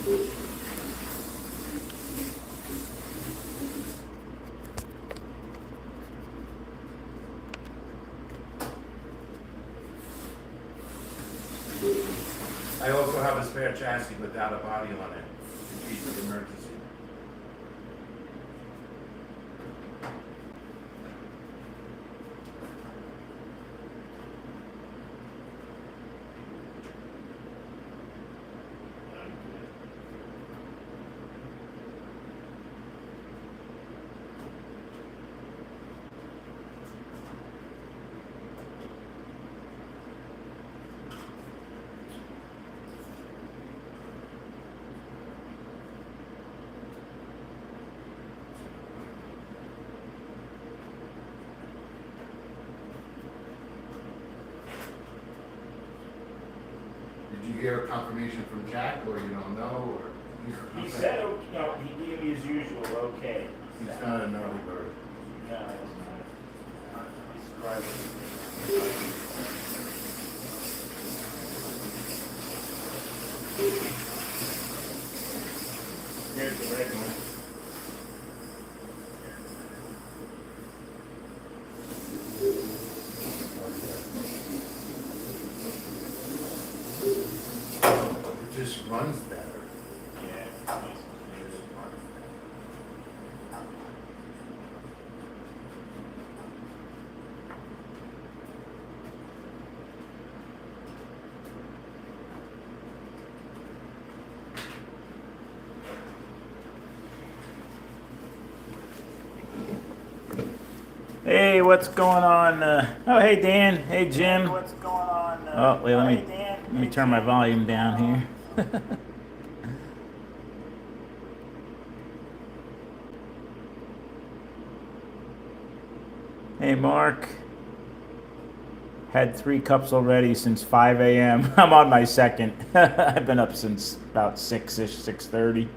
I also have a spare chassis without a body on it in case of emergency. Did you hear a confirmation from Jack, or you don't know, or? He said, no, he gave me his usual, okay. He's not an early bird. No, it's not. He's driving. Here's the red one. It just runs better. Yeah. Hey, what's going on? Oh, hey Dan. Hey Jim. What's going on? Oh, wait, let me turn my volume down here. Hey Mark. Had 3 cups already since 5 a.m. I'm on my second. I've been up since about 6-ish, 6:30.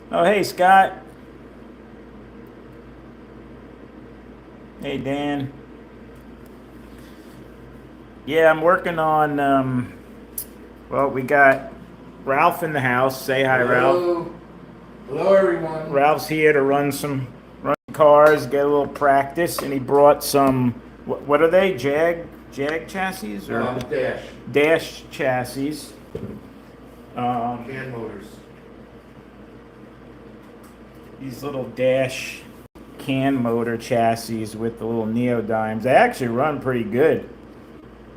Oh, hey, Scott. Hey, Dan. Yeah, I'm working on, well, we got Ralph in the house. Say hi, Ralph. Hello. Hello, everyone. Ralph's here to run cars, get a little practice, and he brought some, what are they? Jag chassis? Or Dash. Dash chassis. Can motors. These little Dash can motor chassis with the little neodymes. They actually run pretty good.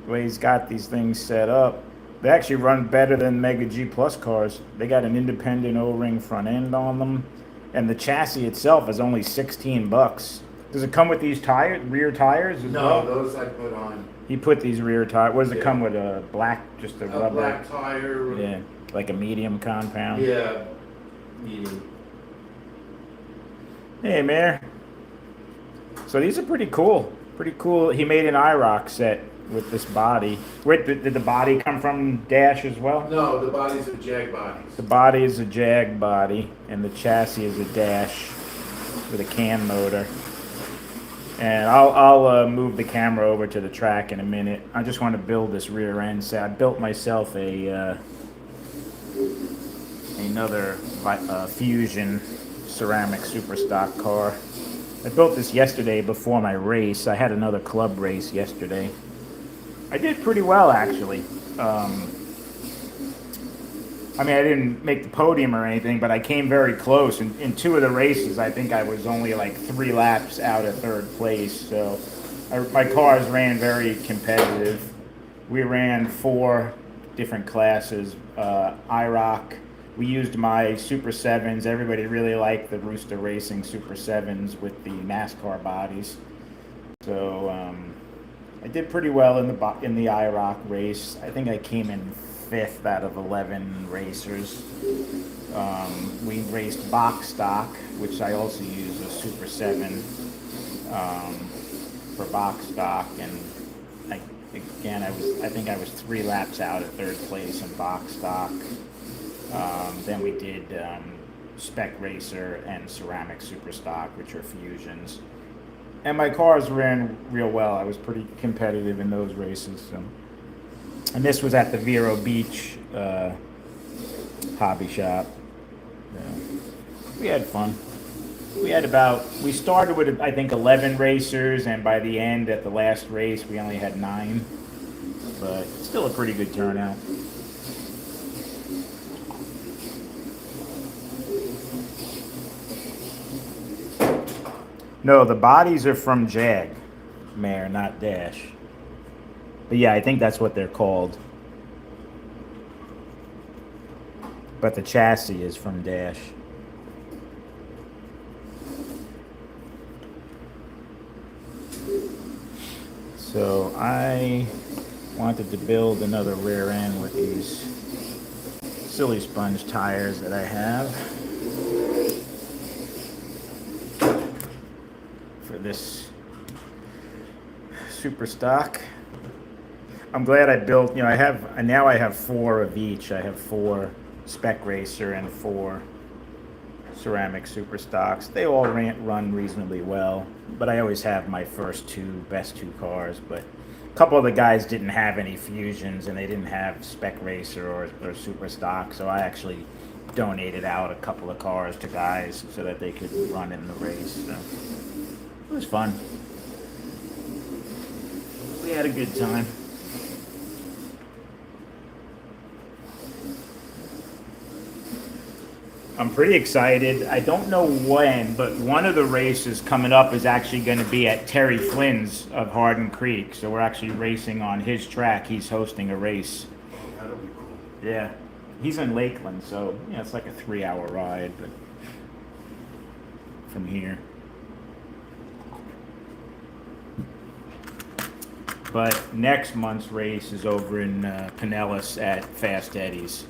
The way he's got these things set up. They actually run better than Mega G Plus cars. They got an independent O-ring front end on them. And the chassis itself is only $16. Does it come with these rear tires as No, well? those I put on. He put these rear tires. What does it Yeah. come with? A black, just a A rubber? black tire. Yeah, like a medium compound. Yeah. Medium. Hey, Mayor. So these are pretty cool. Pretty cool. He made an IROC set with this body. Wait, did the body come from Dash as well? No, the bodies are Jag bodies. The body is a Jag body, and the chassis is a Dash with a can motor. And I'll move the camera over to the track in a minute. I just want to build this rear end set. I built myself another Fusion ceramic super stock car. I built this yesterday before my race. I had another club race yesterday. I did pretty well, actually. I mean, I didn't make the podium or anything, but I came very close. In 2 of the races, I think I was only like 3 laps out of 3rd place. So my cars ran very competitive. We ran 4 different classes. IROC. We used my Super 7s. Everybody really liked the Rooster Racing Super 7s with the NASCAR bodies. So I did pretty well in the IROC race. I think I came in 5th out of 11 racers. We raced box stock, which I also use a Super 7 for box stock, and I think I was 3 laps out at 3rd place in box stock. Then we did Spec Racer and Ceramic Super Stock, which are fusions. And my cars ran real well. I was pretty competitive in those races. So And this was at the Vero Beach hobby shop. Yeah. We had fun. We started with, I think, 11 racers, and by the end, at the last race, we only had 9. But still a pretty good turnout. No, the bodies are from Jag, Mare, not Dash. But yeah, I think that's what they're called. But the chassis is from Dash. So I wanted to build another rear end with these Silly Sponge tires that I have for this super stock. I'm glad I built, I have 4 of each. I have 4 Spec Racer and 4 ceramic super stocks. They all run reasonably well, but I always have my best two cars. But a couple of the guys didn't have any Fusions, and they didn't have Spec Racer or super stock, so I actually donated out a couple of cars to guys so that they could run in the race. So it was fun. We had a good time. I'm pretty excited. I don't know when, but one of the races coming up is actually going to be at Terry Flynn's of Hardin Creek. So we're actually racing on his track. He's hosting a race. That'll be cool. Yeah. He's in Lakeland, so it's like a 3-hour ride, but from here. But next month's race is over in Pinellas at Fast Eddie's.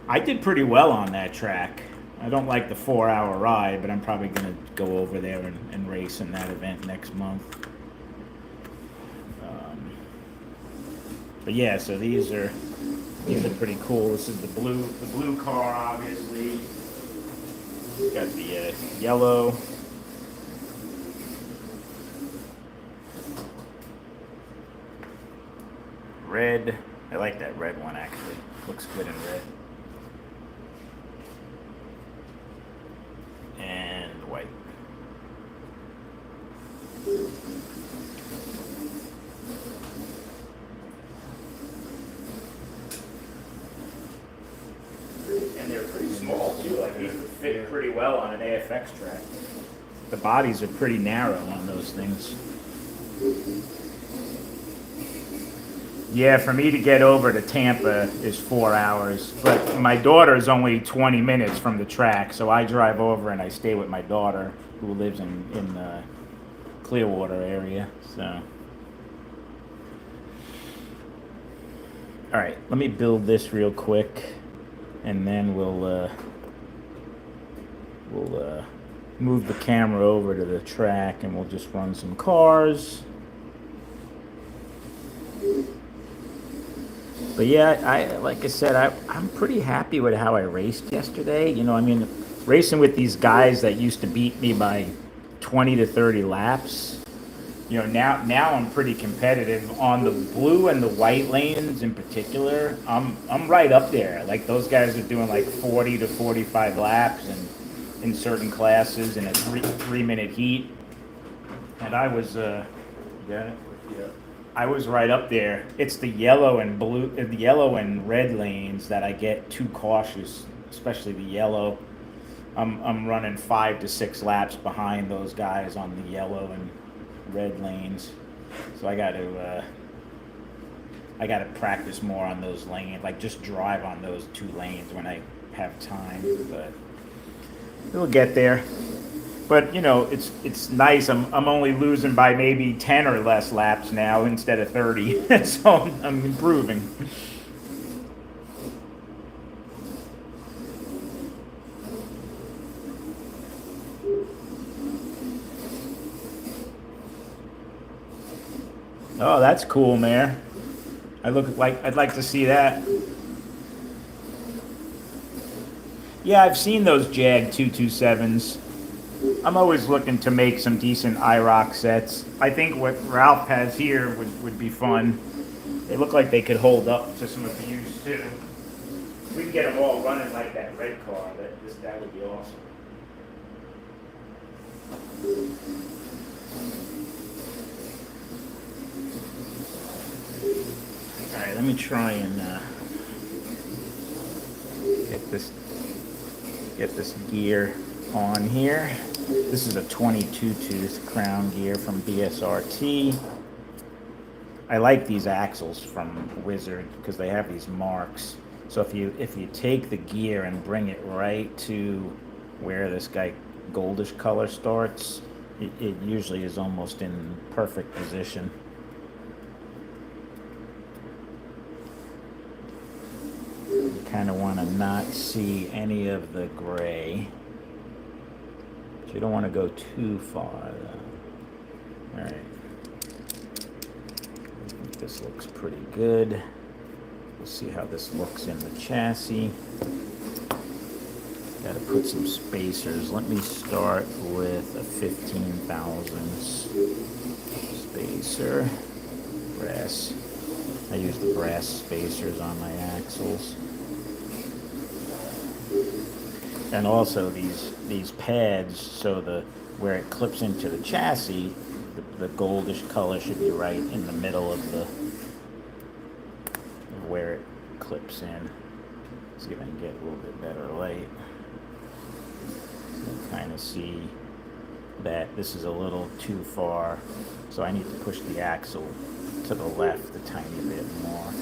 I did pretty well on that track. I don't like the 4-hour ride, but I'm probably going to go over there and race in that event next month. But yeah, so these are pretty cool. This is the blue car, obviously. Got the yellow. Red. I like that red one, actually. Looks good in red. And white. And they're pretty small too. Like these would fit pretty well on an AFX track. The bodies are pretty narrow on those things. Yeah, for me to get over to Tampa is 4 hours, but my daughter is only 20 minutes from the track, so I drive over and I stay with my daughter, who lives in the Clearwater area. So, all right, let me build this real quick, and then we'll move the camera over to the track, and we'll just run some cars. But yeah, like I said, I'm pretty happy with how I raced yesterday. Racing with these guys that used to beat me by 20 to 30 laps. Now I'm pretty competitive on the blue and the white lanes in particular. I'm right up there. Like those guys are doing like 40 to 45 laps and in certain classes in a 3-minute heat. And I was got it? Yeah. I was right up there. It's the yellow and red lanes that I get too cautious, especially the yellow. I'm running 5 to 6 laps behind those guys on the yellow and red lanes, so I got to practice more on those lanes. Like just drive on those 2 lanes when I have time, but we'll get there. But it's nice. I'm only losing by maybe 10 or less laps now instead of 30, so I'm improving. Oh, that's cool, Mare. I'd like to see that. Yeah, I've seen those Jag 227s. I'm always looking to make some decent IROC sets. I think what Ralph has here would be fun. They look like they could hold up to some abuse too. If we can get them all running like that red car, that would be awesome. All right, let me try and get this gear on here. This is a 22 tooth crown gear from BSRT. I like these axles from Wizard because they have these marks. So if you take the gear and bring it right to where this guy goldish color starts, it usually is almost in perfect position. You kind of want to not see any of the gray. But you don't want to go too far though. All right. I think this looks pretty good. We'll see how this looks in the chassis. Got to put some spacers. Let me start with a 15 thousandths spacer. Brass. I use the brass spacers on my axles. And also these pads, so where it clips into the chassis, the goldish color should be right in the middle of where it clips in. See if I can get a little bit better light. So you can kind of see that this is a little too far, so I need to push the axle to the left a tiny bit more.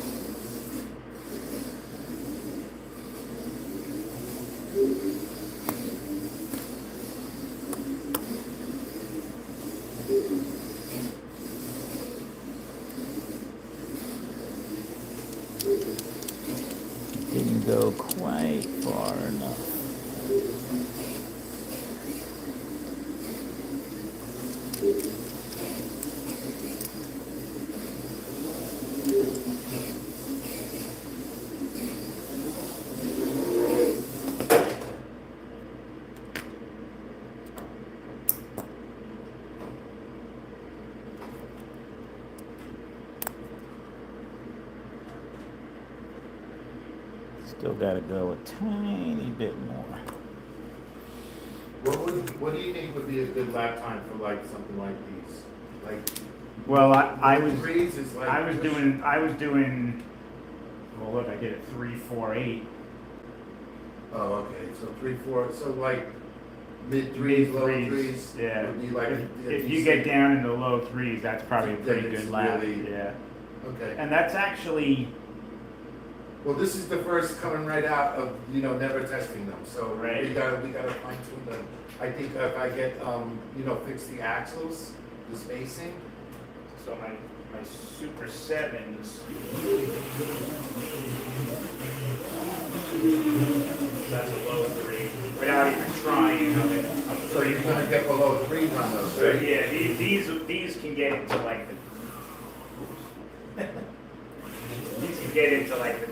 Didn't go quite far enough. Still got to go a tiny bit more. What do you think would be a good lap time for like something like these? Like, Well, I was threes is like. I was doing. Well, look, I did it 3-4-8. Oh, okay. So 3-4. So like mid threes, low threes. Yeah. Would be like If you get down in the low threes, that's probably a pretty Then it's good lap. really- Yeah. Okay. And that's actually Well, this is the first coming right out of never testing them. So Right. we gotta fine tune them. I think if I get fix the axles, the spacing. so my Super Sevens. That's a low three without even trying. I'm So you're gonna get below threes on those, So right? yeah, these can get into like the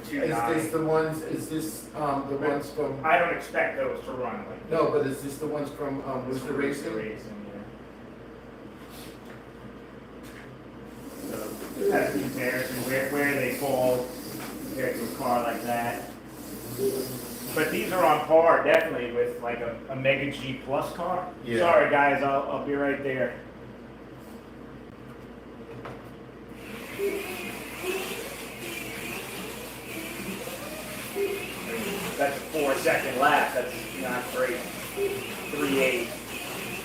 2.9. Is this the ones? Is this the ones from? I don't expect those to run like No, but is this the ones from Worcester Racing? So that's a comparison where they fall compared to a car like that. But these are on par definitely with like a Mega G Plus car. Yeah. Sorry guys, I'll be right there. That's a 4-second lap. That's not great. 3.8.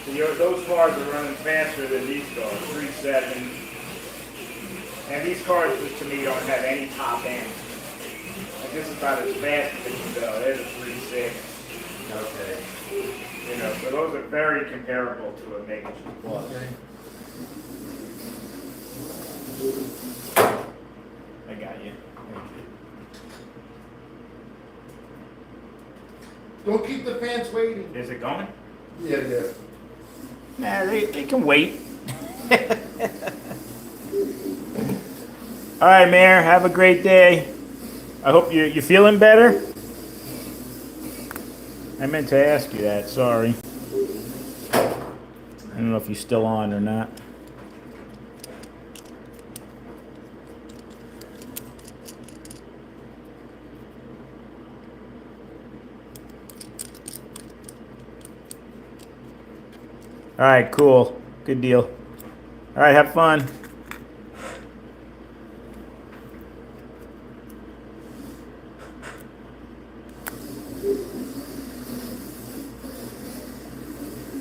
So those cars are running faster than these cars. 3.7. And these cars, to me, don't have any top end. Like this is about as fast as it can go. There's a 3.6. Okay. So those are very comparable to a Mega G Plus. Okay. I got you. Don't keep the fans waiting. Is it going? Yeah. Nah, they can wait. All right, Mayor. Have a great day. I hope you're feeling better. I meant to ask you that. Sorry. I don't know if you're still on or not. All right, cool. Good deal. All right, have fun.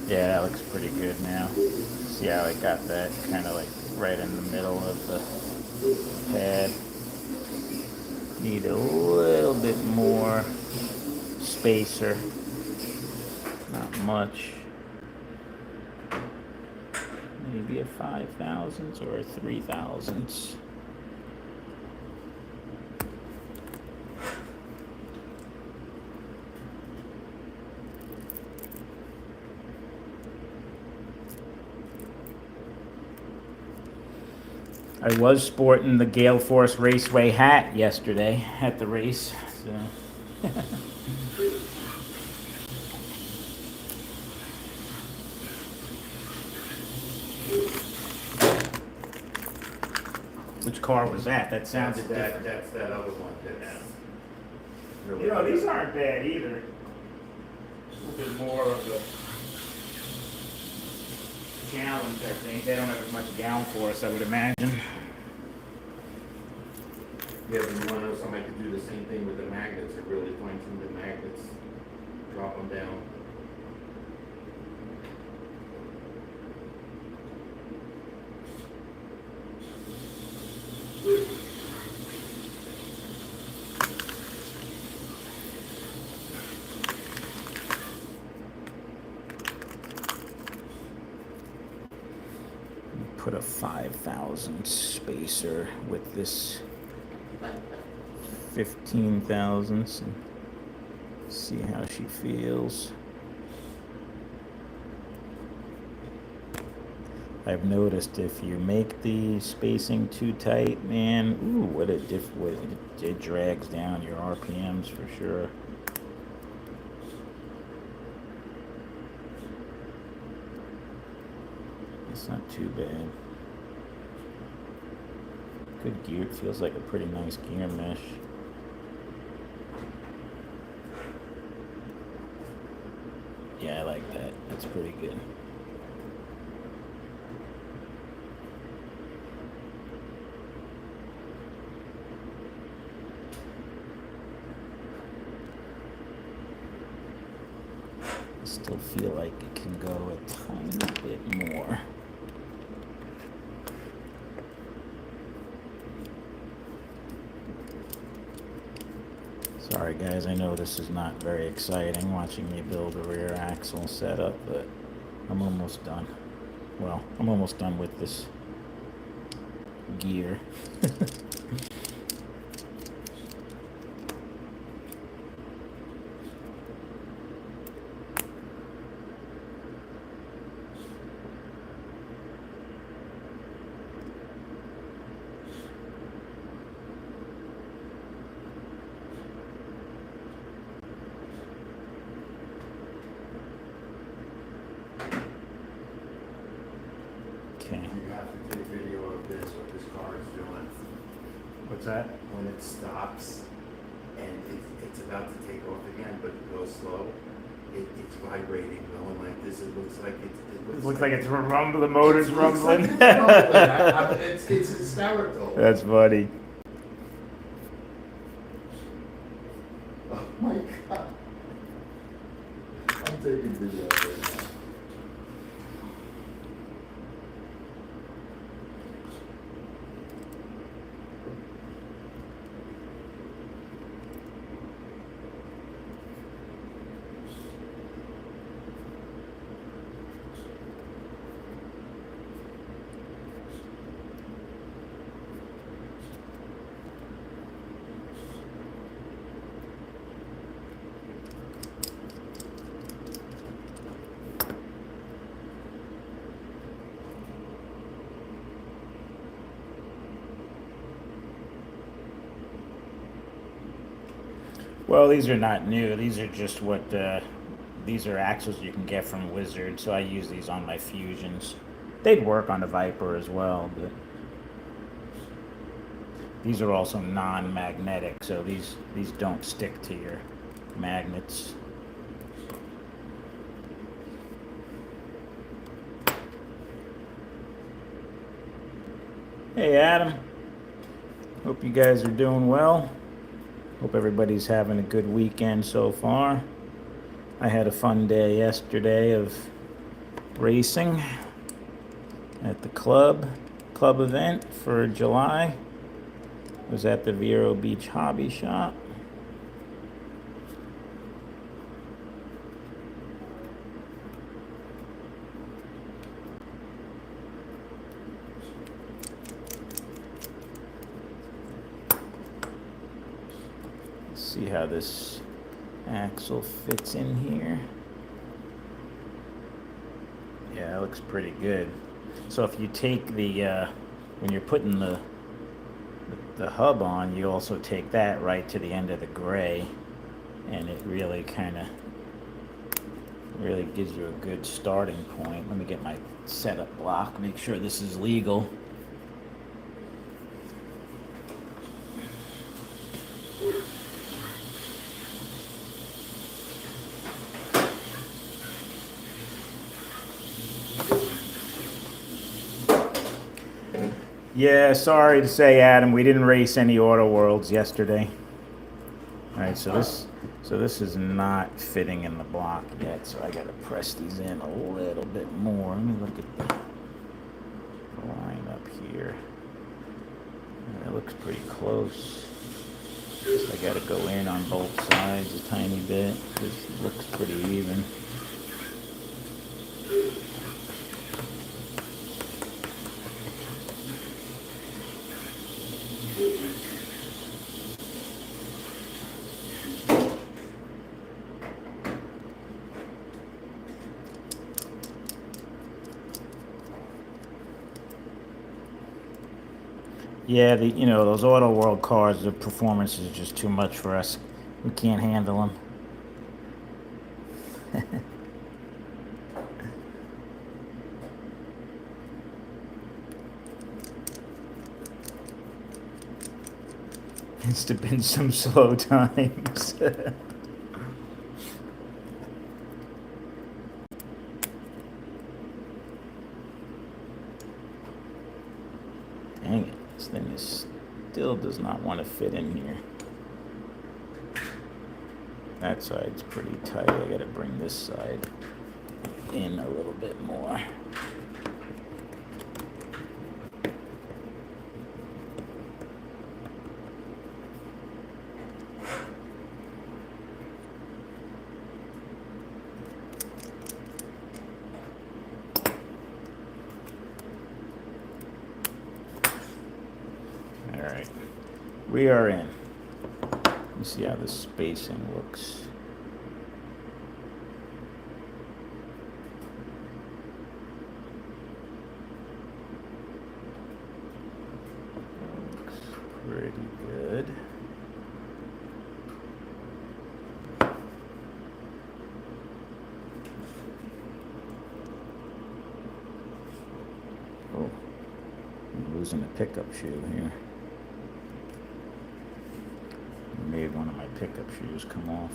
Yeah, that looks pretty good now. See how I got that kind of like right in the middle of the pad. Need a little bit more spacer. Not much. Maybe a 5 thousandths or a 3 thousandths. I was sporting the Gale Force Raceway hat yesterday at the race. So. Which car was that? That sounded different. That's that other one that's really. You know, these aren't bad either. A little bit more of a challenge, I think. They don't have as much downforce, I would imagine. Yeah, but you wanna know something, I could do the same thing with the magnets, it really fine tune the magnets, drop them down. Put a 5,000 spacer with this 15 thousandths and see how she feels. I've noticed if you make the spacing too tight, man, ooh, what a it drags down your RPMs for sure. It's not too bad. Good gear. It feels like a pretty nice gear mesh. Yeah, I like that. That's pretty good. I still feel like it can go a tiny bit more. Sorry guys, I know this is not very exciting watching me build a rear axle setup, but I'm almost done. Well, I'm almost done with this gear. Okay. You have to take video of this, what this car is doing. What's that? When it stops and it's about to take off again, but it goes slow, it's vibrating, going like this, it looks like It looks like it's rumbling, the motor's It looks like rumbling. it's rumbling. It's hysterical. That's funny. Oh my God. I'm taking video right now. Well, these are not new. These are just what, these are axles you can get from Wizard, so I use these on my Fusions. They'd work on the Viper as well, but these are also non-magnetic, so these don't stick to your magnets. Hey, Adam. Hope you guys are doing well. Hope everybody's having a good weekend so far. I had a fun day yesterday of racing at the club event for July. Was at the Vero Beach Hobby Shop. Let's see how this axle fits in here. Yeah, it looks pretty good. So if you take the when you're putting the hub on, you also take that right to the end of the gray, and it really really gives you a good starting point. Let me get my setup block, make sure this is legal. Yeah, sorry to say, Adam, we didn't race any Auto Worlds yesterday. All right, so this is not fitting in the block yet, so I gotta press these in a little bit more. Let me look at the line up here. It looks pretty close. Just I gotta go in on both sides a tiny bit. This looks pretty even. Yeah, those Auto World cars, the performance is just too much for us. We can't handle them. It's been some slow times. Dang it, this thing still does not want to fit in here. That side's pretty tight. I gotta bring this side in a little bit more. Alright, we are in. Let's see how the spacing looks. Looks pretty good. Oh, I'm losing a pickup shoe here. Made one of my pickup shoes come off.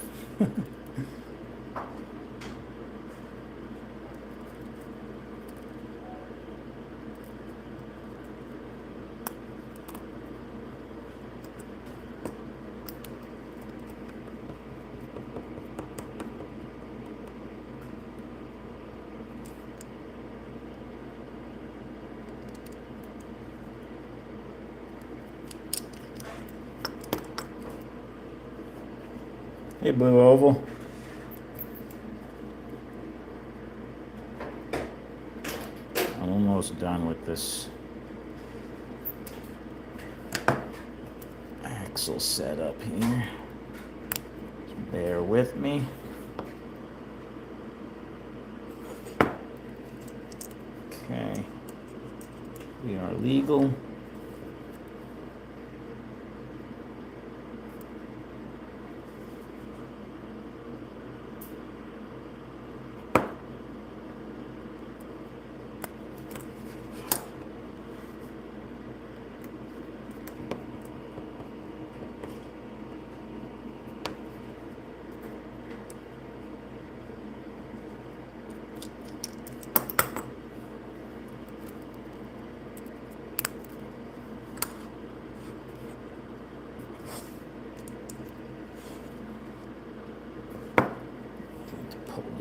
Hey, Blue Oval. I'm almost done with this axle setup here. Just bear with me. Okay. We are legal.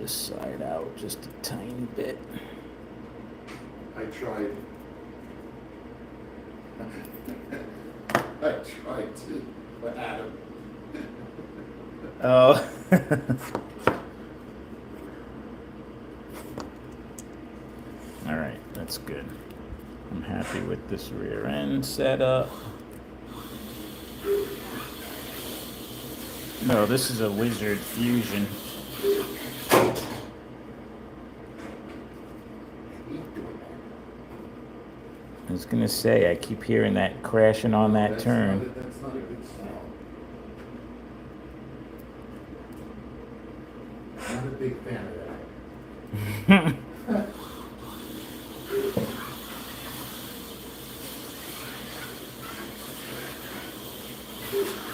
this side out just a tiny bit. I tried. I tried to, but Adam. Oh. All right, that's good. I'm happy with this rear end setup. No, this is a Wizard Fusion. I was gonna say, I keep hearing that crashing on that turn. That's not a good sound. Not a big fan of that.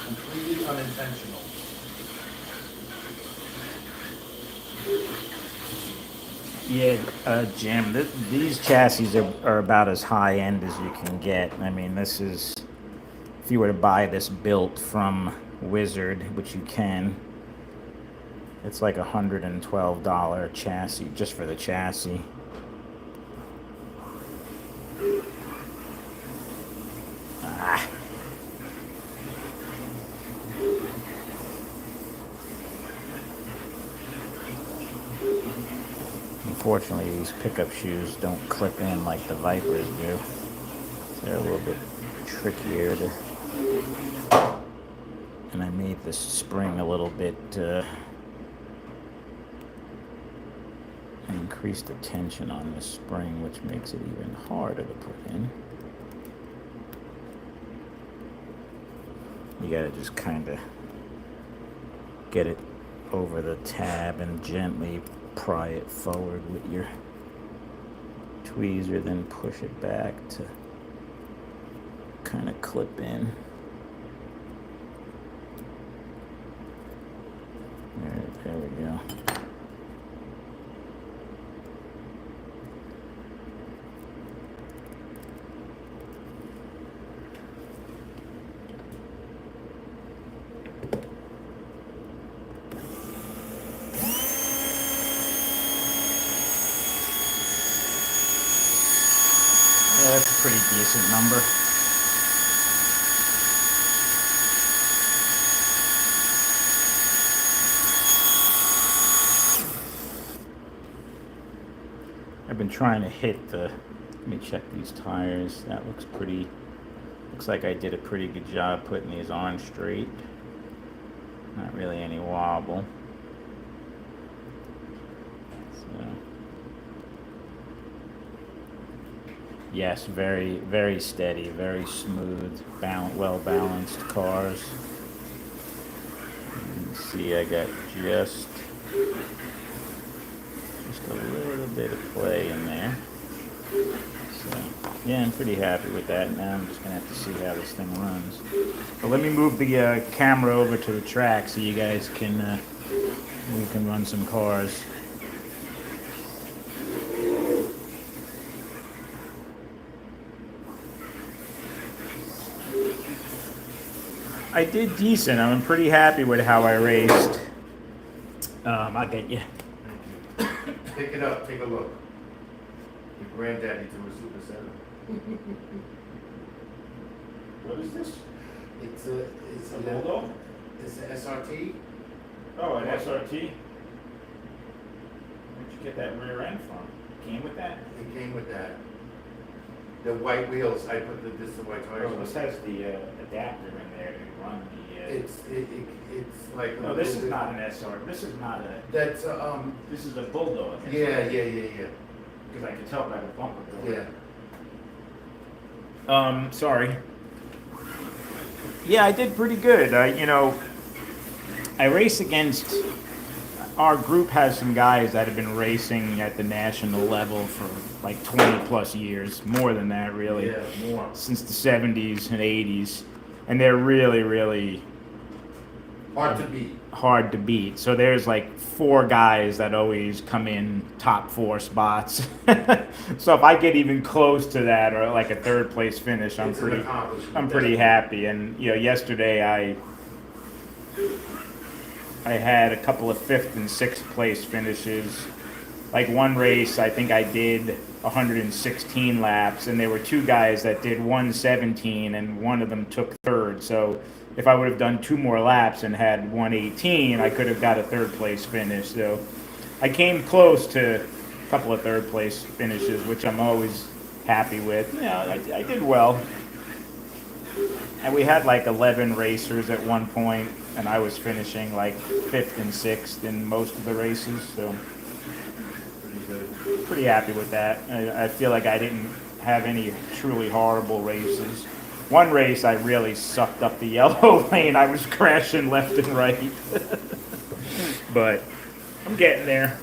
Completely unintentional. Yeah, Jim, these chassis are about as high end as you can get. I mean, this is, if you were to buy this built from Wizard, which you can, it's like $112 chassis just for the chassis. Ah. Unfortunately, these pickup shoes don't clip in like the Vipers do. They're a little bit trickier to... And I made this spring a little bit... I increased the tension on this spring, which makes it even harder to put in. You gotta just kind of get it over the tab and gently pry it forward with your tweezer, then push it back to kind of clip in. There we go. Yeah, that's a pretty decent number. I've been trying to hit the, let me check these tires. That looks like I did a pretty good job putting these on straight. Not really any wobble. Yes, very, very steady, very smooth, well-balanced cars. You can see I got just a little bit of play in there. So, yeah, I'm pretty happy with that. Now I'm just going to have to see how this thing runs. But let me move the camera over to the track so you guys can, we can run some cars. I did decent. I'm pretty happy with how I raced. I'll get you. Pick it up, take a look. Your granddaddy to a Super 7. What is this? It's A Bulldog? It's an SRT. Oh, an SRT? Where'd you get that rear end from? Came with that? It came with that. The white wheels, I put this the white tires Oh, on. this has the adapter in there to run the... It's like. No, this is not an SR. This is not a... That's, This is a Bulldog. yeah. Because I can tell by the bumper. Yeah. Sorry. Yeah, I did pretty good. I race against, our group has some guys that have been racing at the national level for like 20 plus years, more than that really, Yeah, more. since the 70s and 80s. And they're really, really Hard to beat. hard to beat. So there's like 4 guys that always come in top 4 spots. So if I get even close to that or like a 3rd place finish, It's an accomplishment. I'm pretty happy. And yesterday I had a couple of fifth and sixth place finishes. Like one race, I think I did 116 laps, and there were two guys that did 117, and one of them took third. So if I would have done two more laps and had 118, I could have got a third place finish. So I came close to a couple of third place finishes, which I'm always happy with. Yeah, I did well. And we had like 11 racers at one point, and I was finishing like fifth and sixth in most of the races, so Pretty good. pretty happy with that. I feel like I didn't have any truly horrible races. One race I really sucked up the yellow lane. I was crashing left and right. But I'm getting there.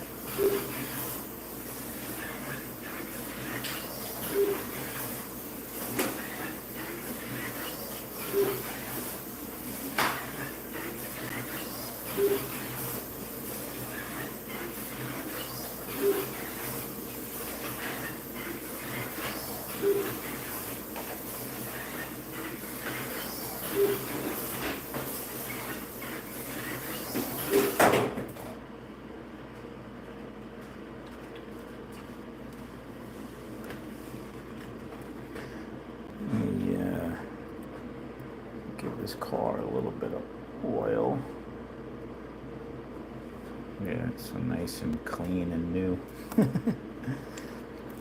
Yeah. Give this car a little bit of oil. Yeah, it's so nice and clean and new.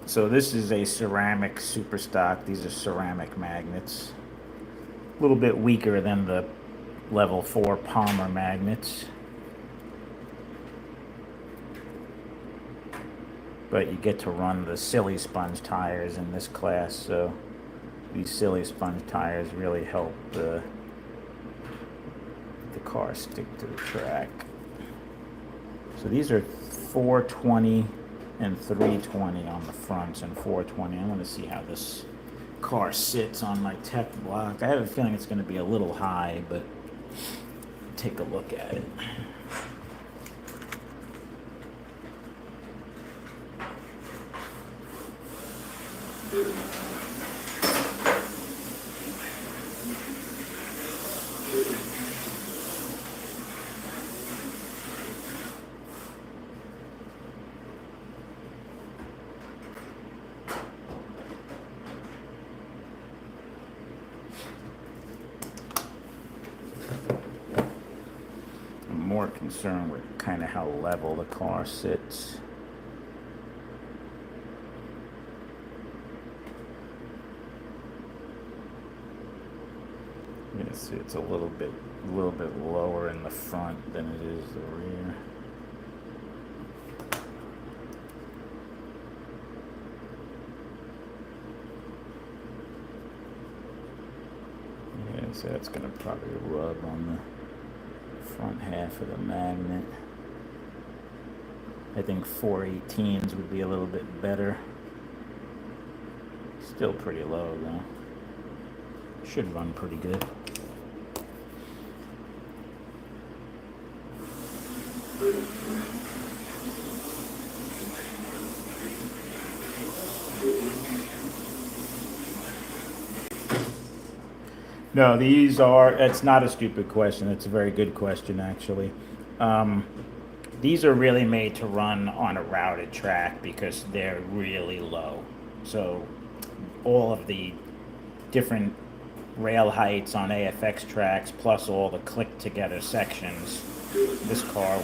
So this is a ceramic super stock. These are ceramic magnets. A little bit weaker than the level 4 Palmer magnets. But you get to run the silly sponge tires in this class, so these silly sponge tires really help the car stick to the track. So these are 420 and 320 on the fronts and 420. I want to see how this car sits on my tech block. I have a feeling it's going to be a little high, but take a look at it. I'm more concerned with kind of how level the car sits. You can see it's a little bit lower in the front than it is the rear. Yeah, so that's gonna probably rub on the front half of the magnet. I think 418s would be a little bit better. Still pretty low though. Should run pretty good. No, these are, it's not a stupid question. It's a very good question, actually. These are really made to run on a routed track because they're really low. So all of the different rail heights on AFX tracks, plus all the click together sections, this car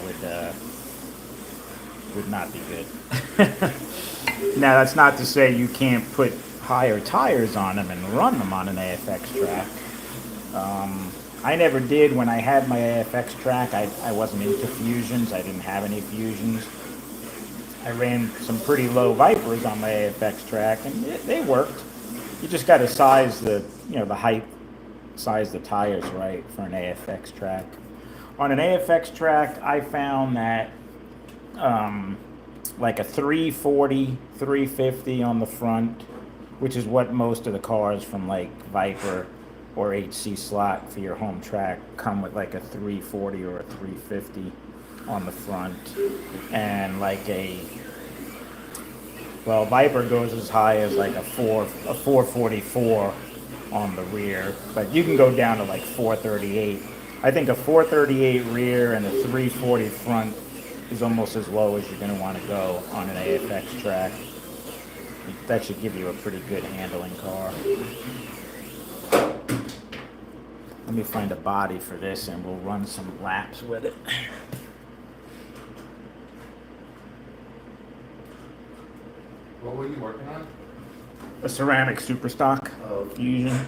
would not be good. Now that's not to say you can't put higher tires on them and run them on an AFX track. I never did when I had my AFX track. I wasn't into fusions. I didn't have any fusions. I ran some pretty low Vipers on my AFX track, and they worked. You just got to size the height, size the tires right for an AFX track. On an AFX track, I found that like a 340, 350 on the front, which is what most of the cars from like Viper or HC Slot for your home track come with, like a 340 or a 350 on the front, and like Viper goes as high as like a 444 on the rear, but you can go down to like 438 I think a 438 rear and a 340 front is almost as low as you're going to want to go on an AFX track. That should give you a pretty good handling car. Let me find a body for this and we'll run some laps with it. What were you working on? A ceramic Superstock Oh. Fusion.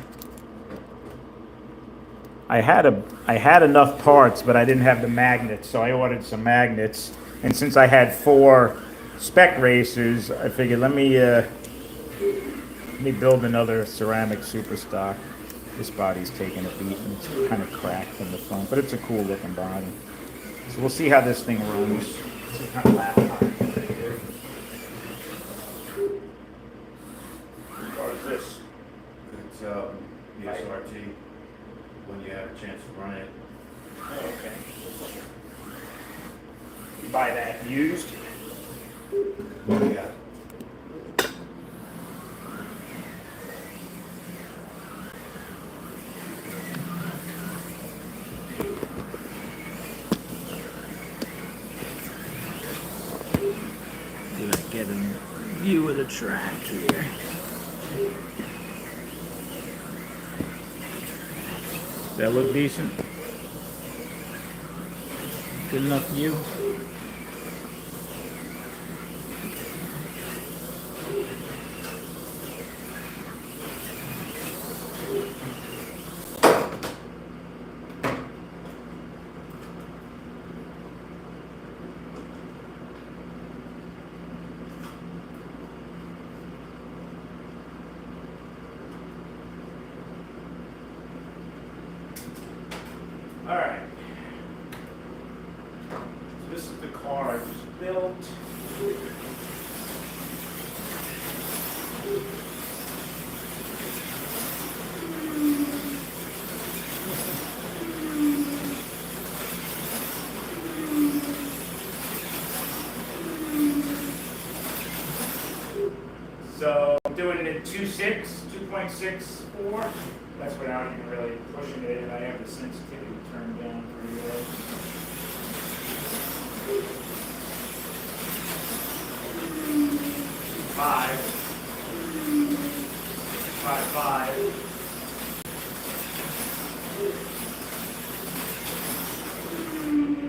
I had enough parts, but I didn't have the magnets, so I ordered some magnets. And since I had 4 spec racers, I figured let me build another ceramic Superstock. This body's taking a beat and it's kind of cracked from the front, but it's a cool looking body. So we'll see how this thing runs. Some kind of lap time right here. What is this? It's the SRT, when you have a chance to run it. Oh, okay. You buy that used? Yeah. Get a view of the track here. Does that look decent? Good enough view? All right. So this is the car I just built. So I'm doing it in 2.64. That's without even really pushing it, and I have the sensitivity turned down pretty low. Five.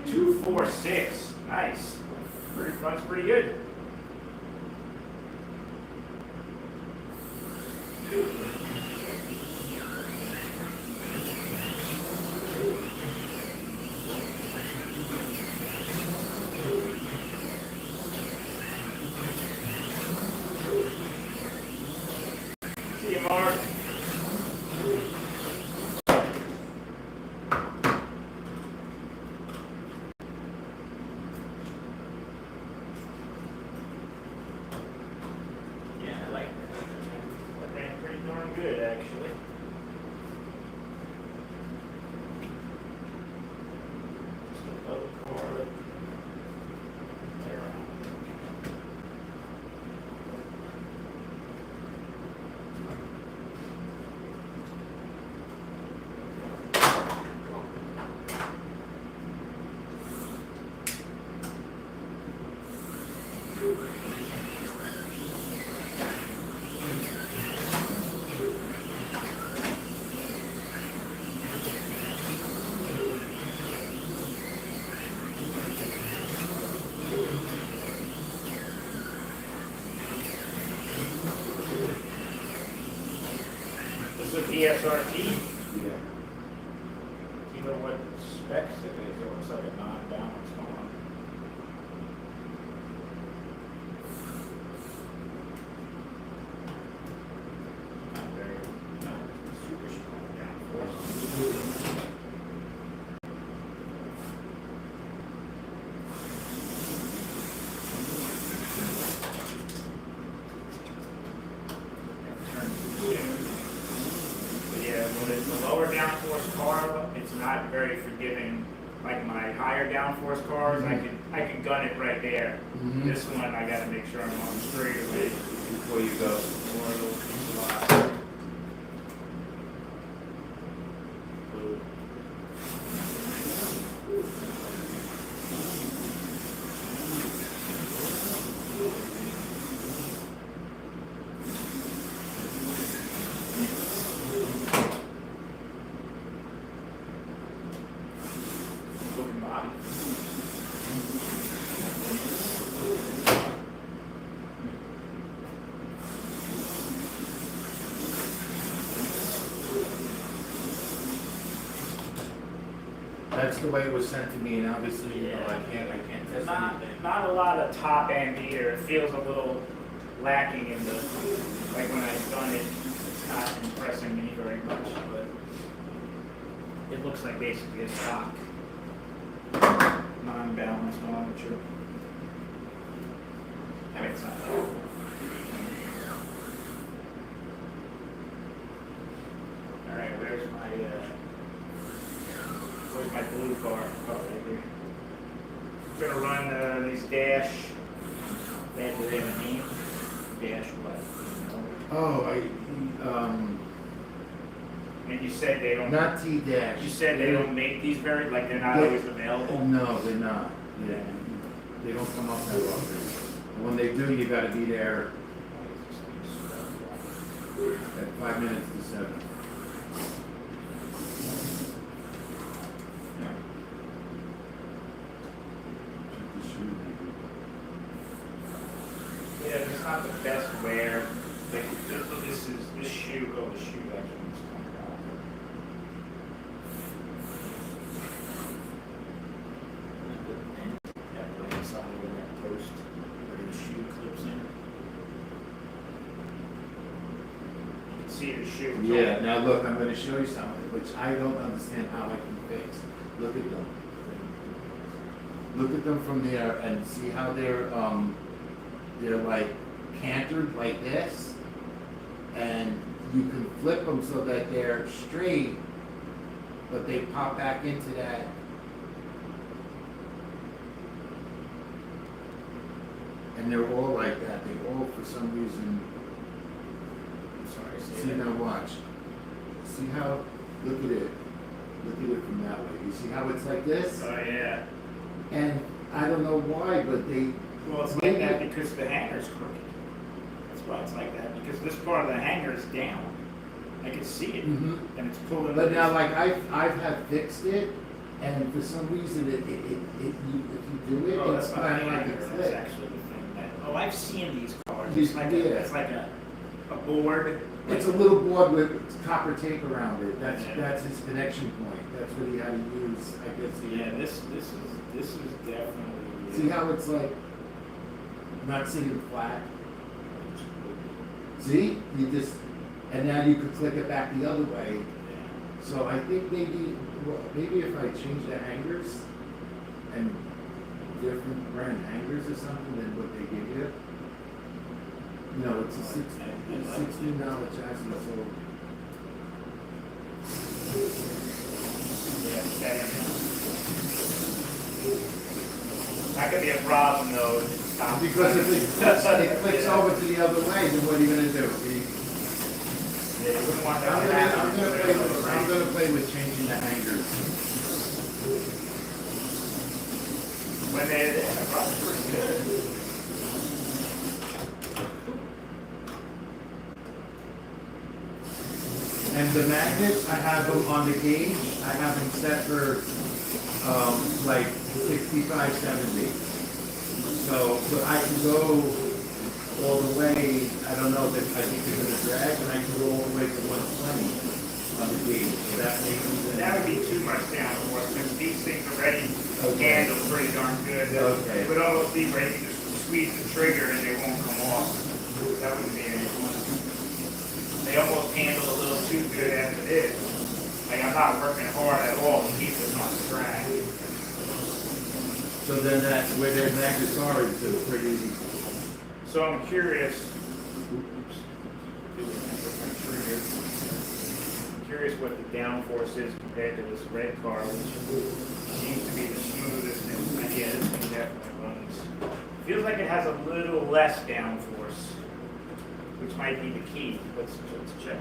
2.46. Nice. That's pretty good. See you, Mark. Yeah, I like that. That ran pretty darn good, actually. Just another car. There. This is the SRT. Yeah. Do you know what specs it is? It looks like a non-balanced one. Not very, not super strong downforce. But yeah, when it's a lower downforce car, it's not very forgiving. Like my higher downforce cars, I can gun it right there. Mhm. This one, I gotta make sure I'm on straight away. Before you go. Or it'll slide. That's the way it was sent to me, and obviously, you know, I can't test Not, anything. not a lot of top end either. It feels a little lacking in the, like when I've done it, it's not impressing me very much, but it looks like basically a stock, non-balanced armature. I mean, it's not. All right, where's my blue car? Oh, right here. We're gonna run these dash. They have a name. Dash what? And you said they don't. Not T-dash. You said they don't make these very like they're not always available. No, they're not. Yeah. They don't come up that often. When they do, you gotta be there at 5 minutes to 7. Yeah, it's not the best wear. Like this shoe. Oh, the shoe actually is coming out. Yeah, but it's not even that post where the shoe clips in. You can see the shoe. Yeah, now look, I'm gonna show you something, which I don't understand how I can fix. Look at them. Look at them from there and see how they're like cantered like this. And you can flip them so that they're straight, but they pop back into that. And they're all like that. They all, for some reason, Sorry, see now watch. See how, look at it. Look at it from that way. You see how it's like this? Oh yeah. And I don't know why, but they, Well, it's like that because the hanger's crooked. That's why it's like that, because this part of the hanger is down. I can see it, Mhm. and it's pulling. but now like I've had fixed it, and for some reason if you do it, Oh, it's that's not a kind of like hanger, a that's click. actually the thing that, oh, I've seen these cars. You- It's like yeah. it's like a board. It's a little board with copper tape around it. Yeah. That's his connection point. That's what he had to use, I guess. Yeah, this is definitely. See how it's like not sitting flat? See? You just, and now you could click it back the other way. Yeah. So I think maybe if I change the hangers and different brand hangers or something than what they give you. No, it's a $16 chassis, so. Yeah, it's better now. That could be a problem though. If it stops. Because if it clicks Yeah. over to the other way, then what are you gonna do? Yeah, you wouldn't want that to happen. I'm gonna play with changing the hangers. When they're there, the car's pretty good. And the magnets, I have them on the gauge, I have them set for, like 65, 70. So, but I can go all the way, I don't know, I think they're gonna drag, and I can go all the way to 120 on the gauge. So that makes That would be too much downforce, because these things already Okay. handle pretty darn good. Okay. It would almost be where you can just squeeze the trigger and they won't come off. That wouldn't be any fun. They almost handle a little too good as it is. Like, I'm not working hard at all to keep this on track. So then that's where their magnets are, is pretty, So I'm curious. Curious what the downforce is compared to this red car, which seems to be the smoothest. And yeah, this thing definitely runs. Feels like it has a little less downforce, which might be the key. Let's check.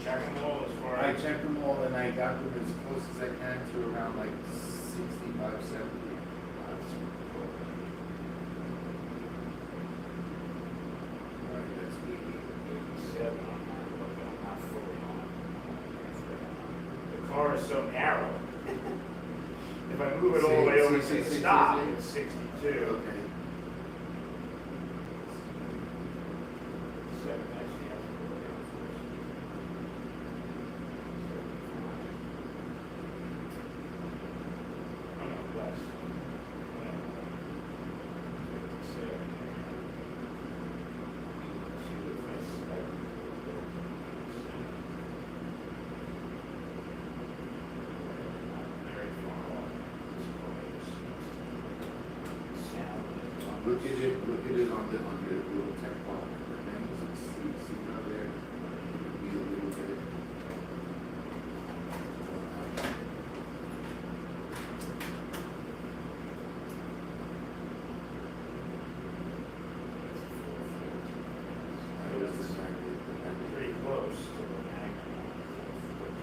Check them all as far I as. checked them all and I got them as close as I can to around like 65, 70. Alright, that's 80. The car is so narrow. If I move it all the way over to the stop, it's 62. Okay. So actually has a little downforce. Oh, no, less. Look at it on the little tech block. See how there, be a little bit. Pretty close to the magnet.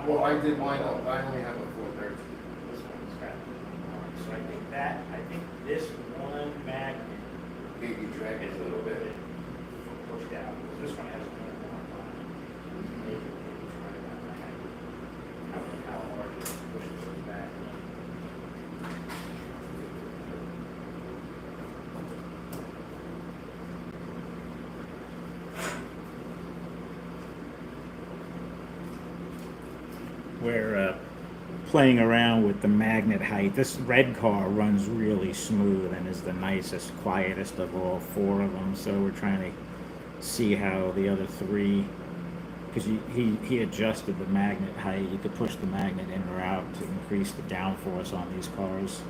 Well, I did mine, I only have a 413. This one's got, so I think this one magnet Maybe drag it is a little bit. pushed out. This one has a little more on it. Maybe try that. How hard it pushes it back. We're playing around with the magnet height. This red car runs really smooth and is the nicest, quietest of all four of them. So we're trying to see how the other three, because he adjusted the magnet height. You could push the magnet in or out to increase the downforce on these cars.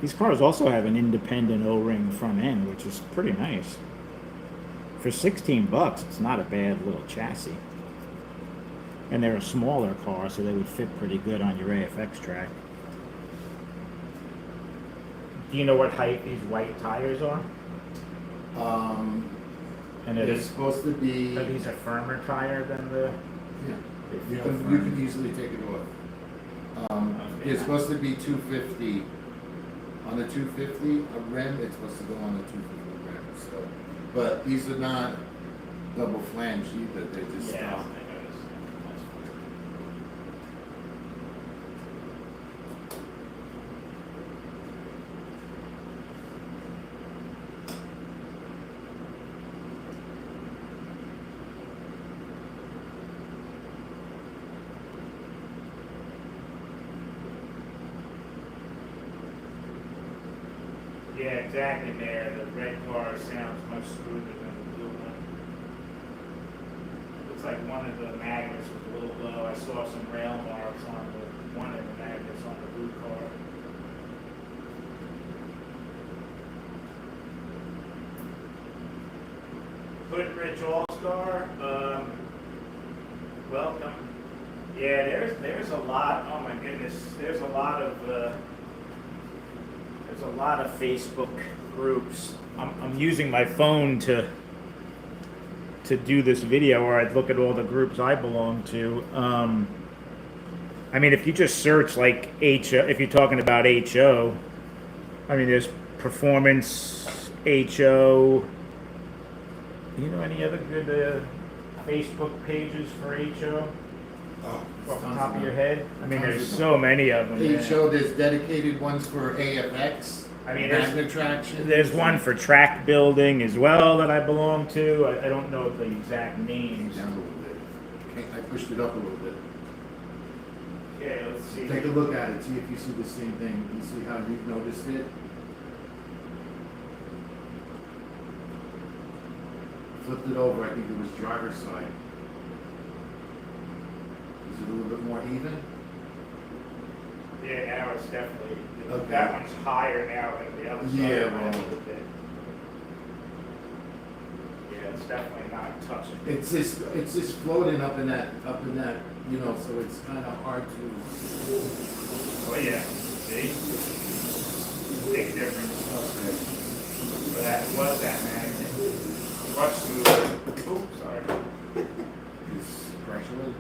These cars also have an independent O-ring front end, which is pretty nice. For $16, it's not a bad little chassis. And they're a smaller car, so they would fit pretty good on your AFX track. Do you know what height these white tires are? And It's supposed to be. are these a firmer tire than the? Yeah. they You feel can firm? easily take it off. It's supposed to be 250. On the 250, a rim, it's supposed to go on the 250 rim, so. But these are not double flange either, they're just. Yeah, I noticed. That's fine. Yeah, exactly, Mayor. The red car sounds much smoother than the blue one. Looks like one of the magnets was a little low. I saw some rail marks on one of the magnets on the blue car. Hoodrich All-Star, welcome. Yeah, there's a lot, oh my goodness, there's a lot of Facebook groups. I'm using my phone to do this video where I'd look at all the groups I belong to. I mean, if you just search like HO, if you're talking about HO, I mean, there's Performance HO. Do you know any other good Facebook pages for HO? Oh, Off the top of your head? I mean, there's so many of them. They man. show there's dedicated ones for AFX. I mean, magnet traction. There's one for track building as well that I belong to. I don't know the exact names. Down a little bit. Okay, I pushed it up a little bit. Okay, let's see. Take a look at it, see if you see the same thing. You see how you've noticed it? Flipped it over, I think it was driver's side. Is it a little bit more even? Yeah, now it's definitely, Okay. that one's higher now than the other side. Yeah, a well. little bit. Yeah, it's definitely not touching. It's just floating up in that, you know, so it's kind of hard to. Oh, yeah, see? Big difference. Okay. But that was that magnet. Much smoother. Oops, sorry. It's pressure. actually.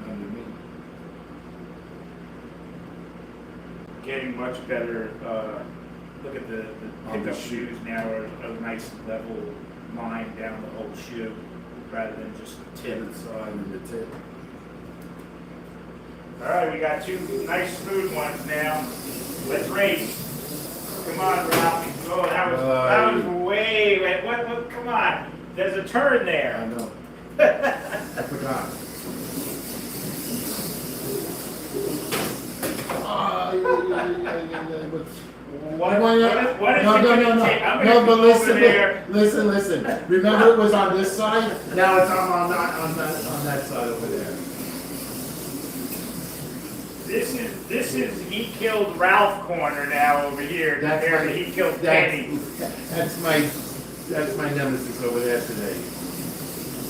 Underneath. Getting much better, look at the On the pickup shoe. shoes now are a nice level line down the whole shoe, rather than just the Tip tip. inside and the tip. All right, we got two nice smooth ones now. Let's race. Come on, Ralph. Oh, that was way, what, come on. There's a turn I there. know. I forgot. Ah, What No, is no, it no, gonna no. take? I'm No, gonna but go listen, over there. listen. Remember it was on this side? Now it's on that side over there. This is he killed Ralph corner now over here compared to he killed Kenny. That's my nemesis over there today.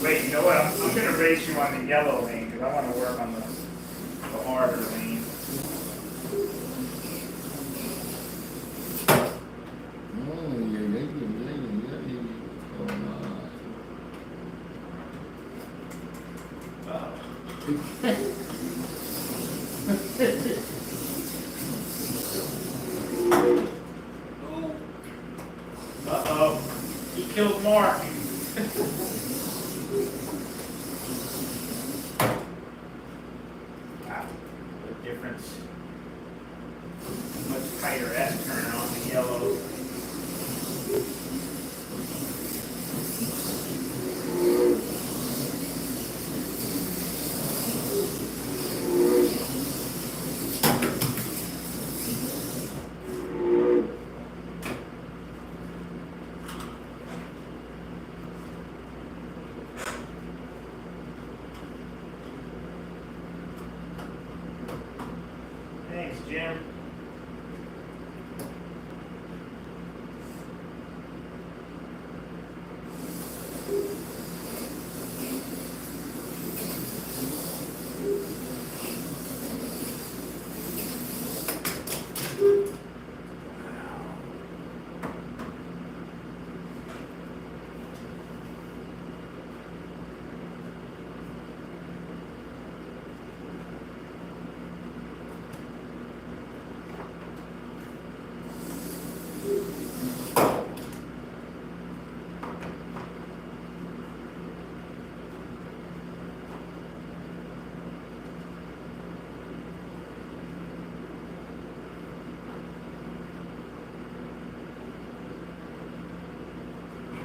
Wait, you know what? I'm gonna race you on the yellow lane because I want to work on the harder lane. Oh, yeah. Uh, Uh-oh. He killed Mark. Wow, what a difference. Much tighter S turn on the yellow. Thanks, Jim.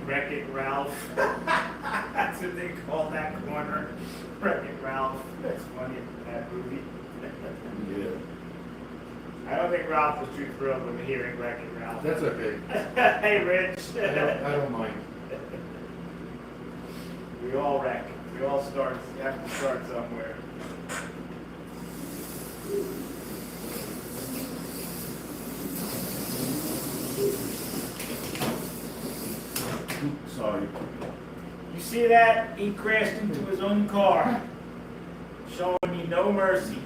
Wreck-It Ralph. That's what they call that corner. Wreck-It Ralph. That's funny, that movie. Yeah. I don't think Ralph was too thrilled with hearing Wreck-It Ralph. That's okay. Hey, Rich. I don't mind. We all wreck. We all start, have to start somewhere. Oops, sorry. You see that? He crashed into his own car. Showing me no mercy.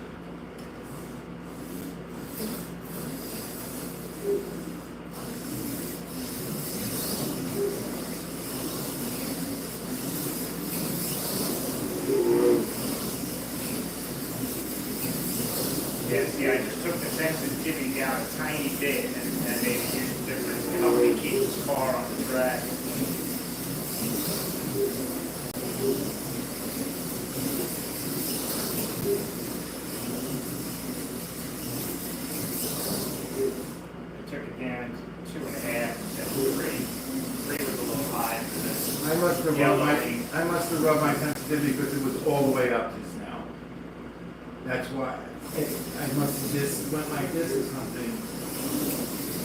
Yeah, see, I just took the sensitivity down a tiny bit, and that made a huge difference in how he keeps his car on the track. I took it down to 2.5 instead of 3. 3 was a little high for this. I must have rubbed my sensitivity because it was all the way up just now. That's why. I must have just went like this or something.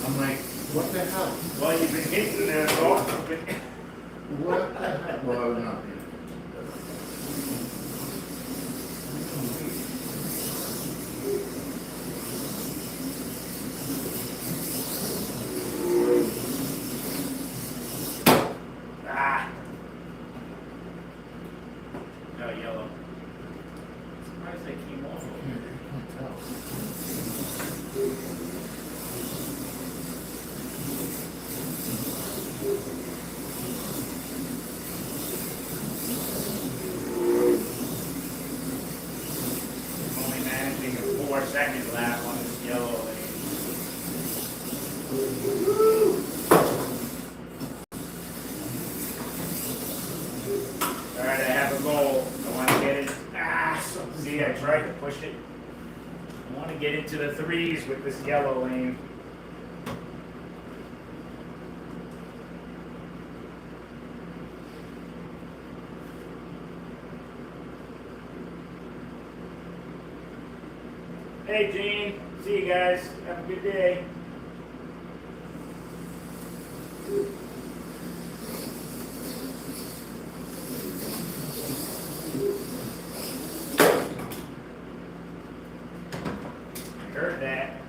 I'm like, what the hell? Well, you've been hitting the golf. What the hell? Well, no. Ah. No, yellow. Surprised they came off a little bit. second lap on this yellow lane. Alright, I have a goal. I want to get it. See, I tried to push it. I want to get into the threes with this yellow lane. Hey, Gene. See you guys. Have a good day. I heard that.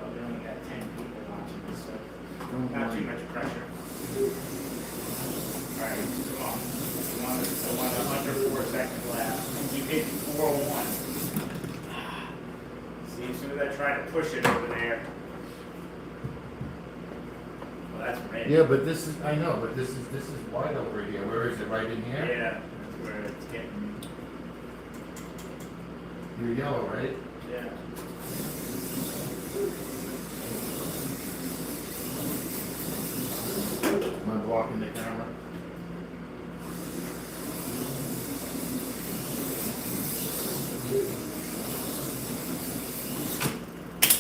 Well, we only got 10 people watching this, so not too much pressure. Alright, come on. I want a under 4-second lap. Keep hitting 4-1. See, as soon as I try to push it over there. Well, that's red. Yeah, but this is, I know, but this is white over here. Where is it? Right in here? Yeah, that's where it's getting. You're yellow, right? Yeah. Am I blocking the camera?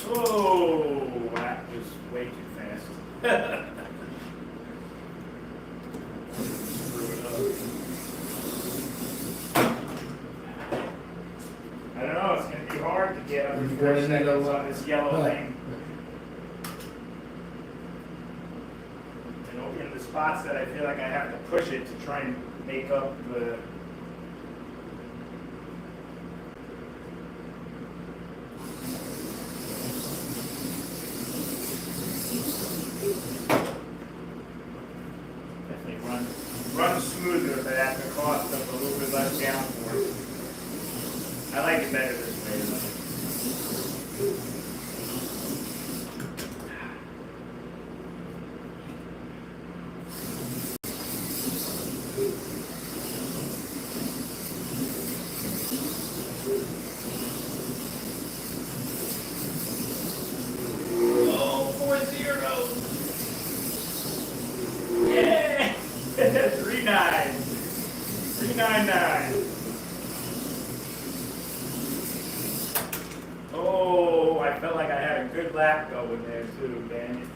Oh, that was way too fast. Screw it up. I don't know, it's gonna be hard to get under You're 4 gonna need a seconds lot- on this yellow Huh. lane. And over in the spots that I feel like I have to push it to try and make up the. Definitely run smoother, but at the cost of a little bit less downforce. I like it better this way, though. Oh, 4-0. Yeah! 3-9. 3-9-9. Oh, I felt like I had a good lap going there too, dang it.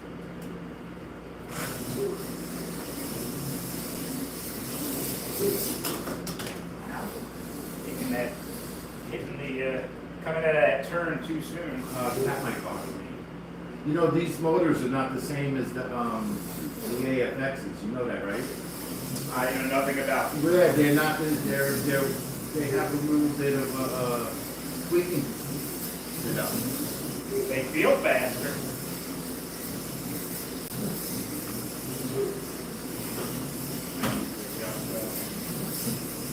Hitting the, coming out of that turn too soon. That might bother me. You know, these motors are not the same as the AFXs. You know that, right? I know nothing about them. Yeah, they're not. They have a little bit of tweaking. You know. They feel faster.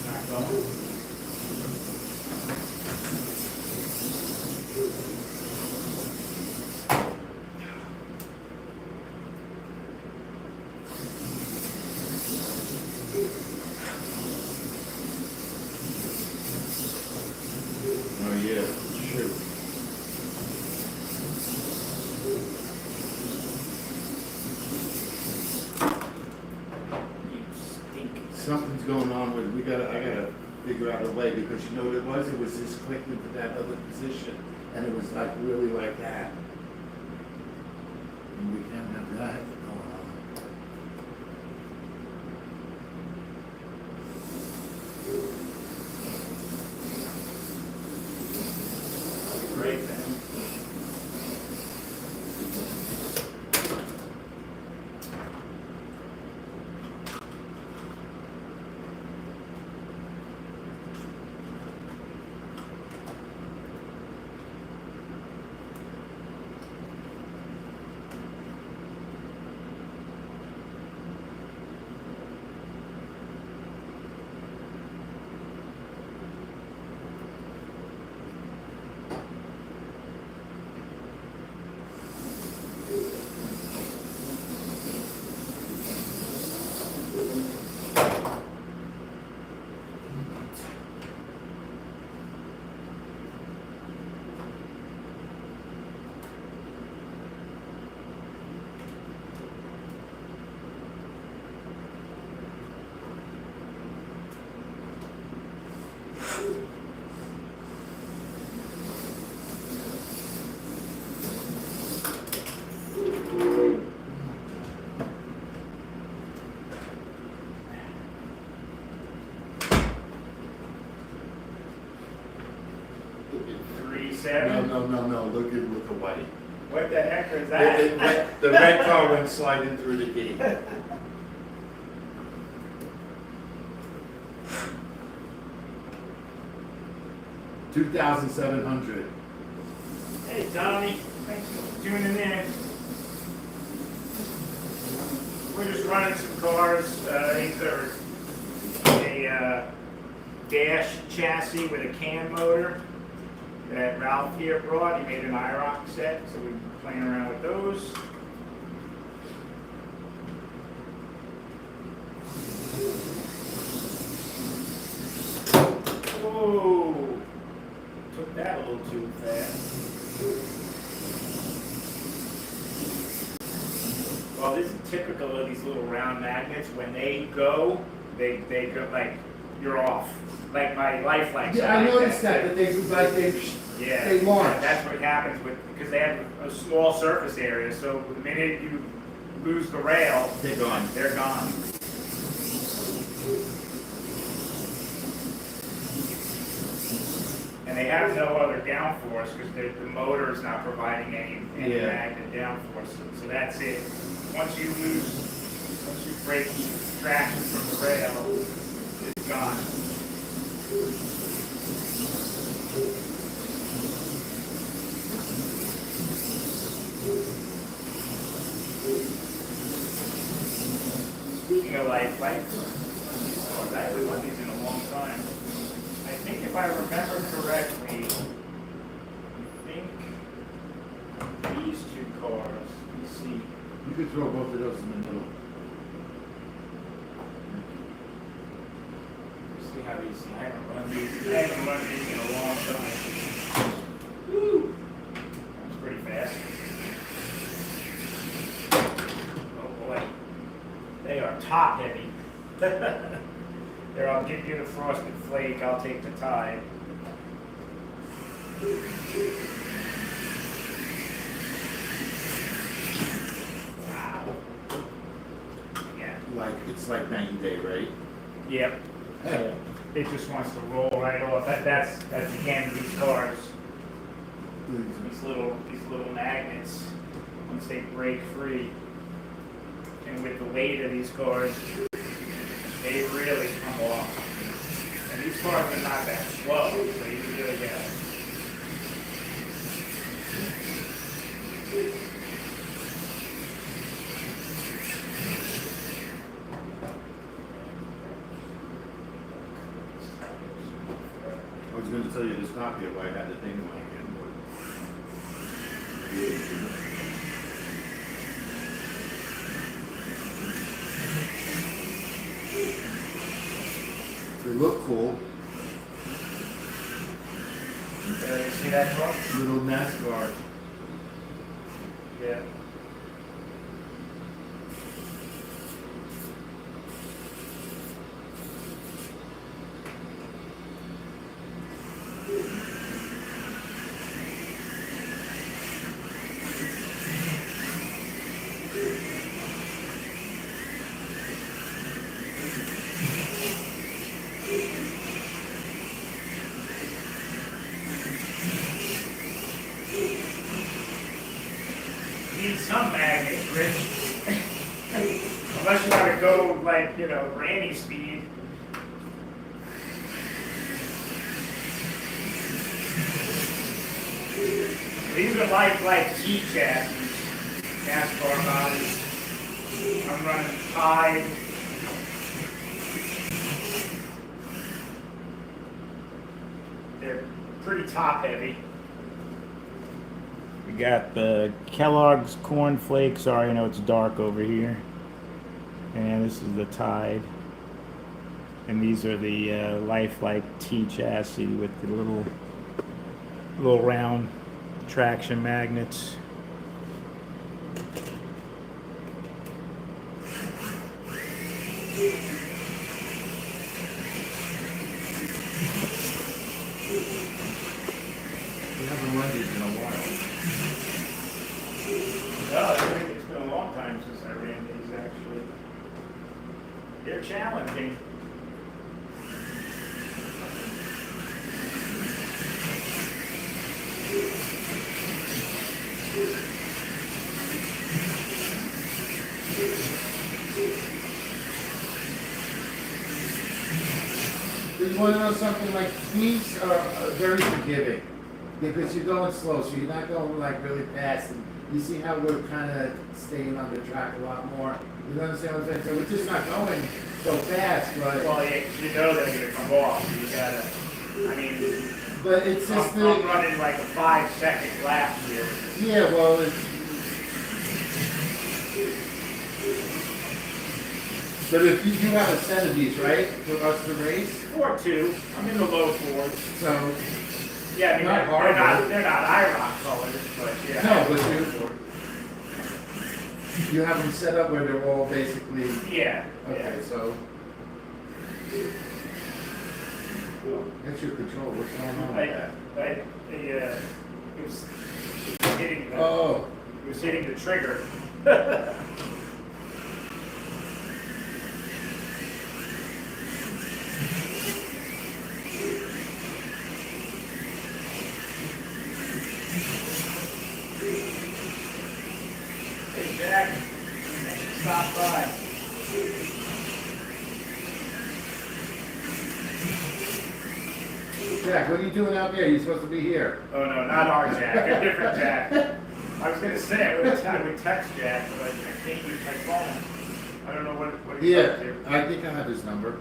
Not going. Oh yeah, sure. You stink. Something's going on with. I gotta figure out a way because you know what it was. It was just clicked into that other position, and it was like really like that. And we can't have that going on. Great then. 27? No, look at Whitey. What the heck is The red car went sliding through the gate. $2,700. Hey, Donnie, thanks for tuning in. We're just running some cars. These are a dash chassis with a cam motor that Ralph here brought. He made an IROC set, so we've been playing around with those. Whoa! Took that a little too fast. Well, this is typical of these little round magnets. When they go like you're off. Like my lifeline. Yeah, I noticed that they Yeah, they launch. that's what happens because they have a small surface area. So the minute you lose the rail, They're gone. they're gone. And they have no other downforce because the motor is not providing any Yeah. magnet downforce. So that's it. Once you break traction from the rail, it's gone. Speaking of life bikes, I haven't won these in a long time. I think if I remember correctly, these two cars, let me see. You could throw both of those in the middle. See how these, I haven't run these in a long time. Woo! That was pretty fast. Oh boy. They are top heavy. There, I'll give you the frosted flake, I'll take the Tide. Wow. Yeah. Like it's like 90-day, right? Yep. Hey. It just wants to roll right off. That's again these cars. These little magnets, once they break free, and with the weight of these cars, they really come off. And these cars are not that slow, so you can really get it. I was going to tell you to stop here, but I had the thing in my hand. They look cool. You see that car? Little NASCAR. Yeah. Need some magnets, Rich. Unless you want to go like, granny speed. These are like T chassis, NASCAR bodies. I'm running Tide. They're pretty top heavy. We got the Kellogg's Corn Flakes. Sorry, I know it's dark over here. And this is the Tide. And these are the Lifelike T chassis with the little round traction magnets. We haven't run these in a while. Oh, it's been a long time since I ran these, actually. They're challenging. You wanna know something, like, these are very forgiving, because you're going slow, so you're not going like really fast, and you see how we're kinda staying on the track a lot more, you understand what I'm saying? So we're just not going so fast, but, Well, you know they're gonna come off, you gotta, I mean, but it's just I'm the, running like a 5-second lap here. yeah, well, it's. But if you do have a set of these, right, for us to race, 4.2, I'm in the low fours. so, Yeah, I mean, Not horrible. they're not IROC colors, but yeah. no, but you have them set up where they're all basically, Yeah, okay, yeah. so. That's your control, what's going on with that? It was hitting the, Oh, it was hitting the trigger. Hey, Jack, thanks for stopping by. Jack, what are you doing out there? You're supposed to be here. Oh, no, not our Jack, a different Jack. I was gonna say, I would text Jack, but I can't use my phone. I don't know what he's up Yeah, to. I think I have his number.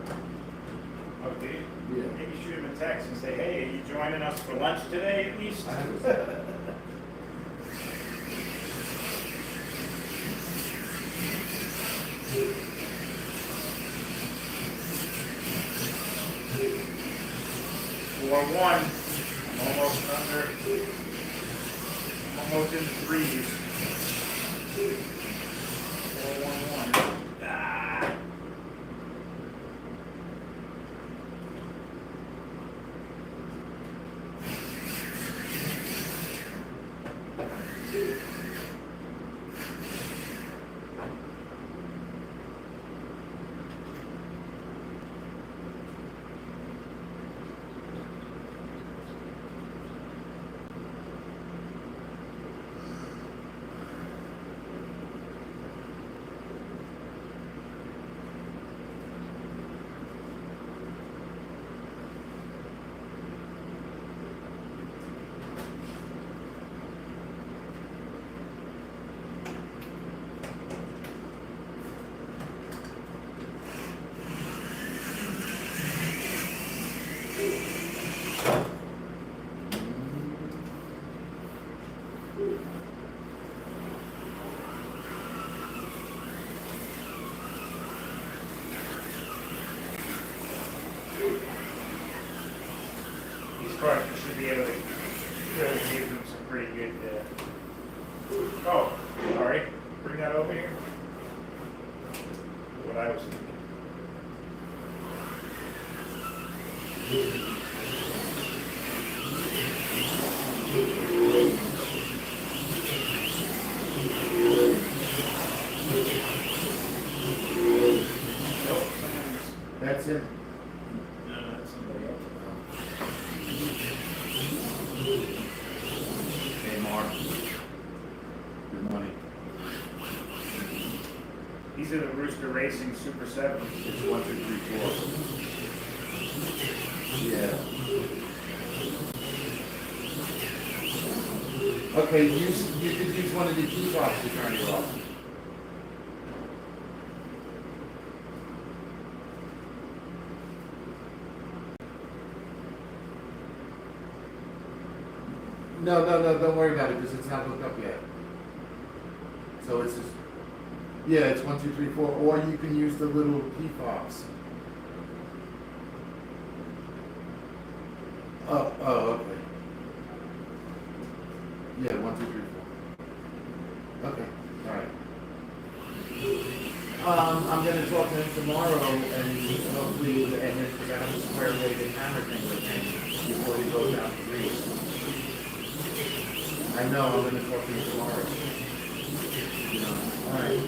Oh, do you? Yeah. Maybe shoot him a text and say, hey, are you joining us for lunch today at least? I have his number. Four one. I'm almost under. I'm almost in the threes. 4-1-1. Ah. These cars should be able to really give them some pretty good. Oh, sorry. Bring that over here. What I was thinking. Nope, someone's. That's it. No, that's somebody else. Hey, Mark. Good morning. These are the Rooster Racing Super 7. It's 1, 2, 3, 4. Yeah. Okay, you could use one of the key fobs to turn it off. No, don't worry about it, because it's not hooked up yet. So it's just, yeah, it's 1, 2, 3, 4, or you can use the little key fobs. Oh, okay. Yeah, 1, 2, 3, 4. Okay, alright. I'm gonna talk to him tomorrow and hopefully, and then, because I have to square away the camera thing with him before he goes out to race. I know, I'm gonna talk to him tomorrow. Alright.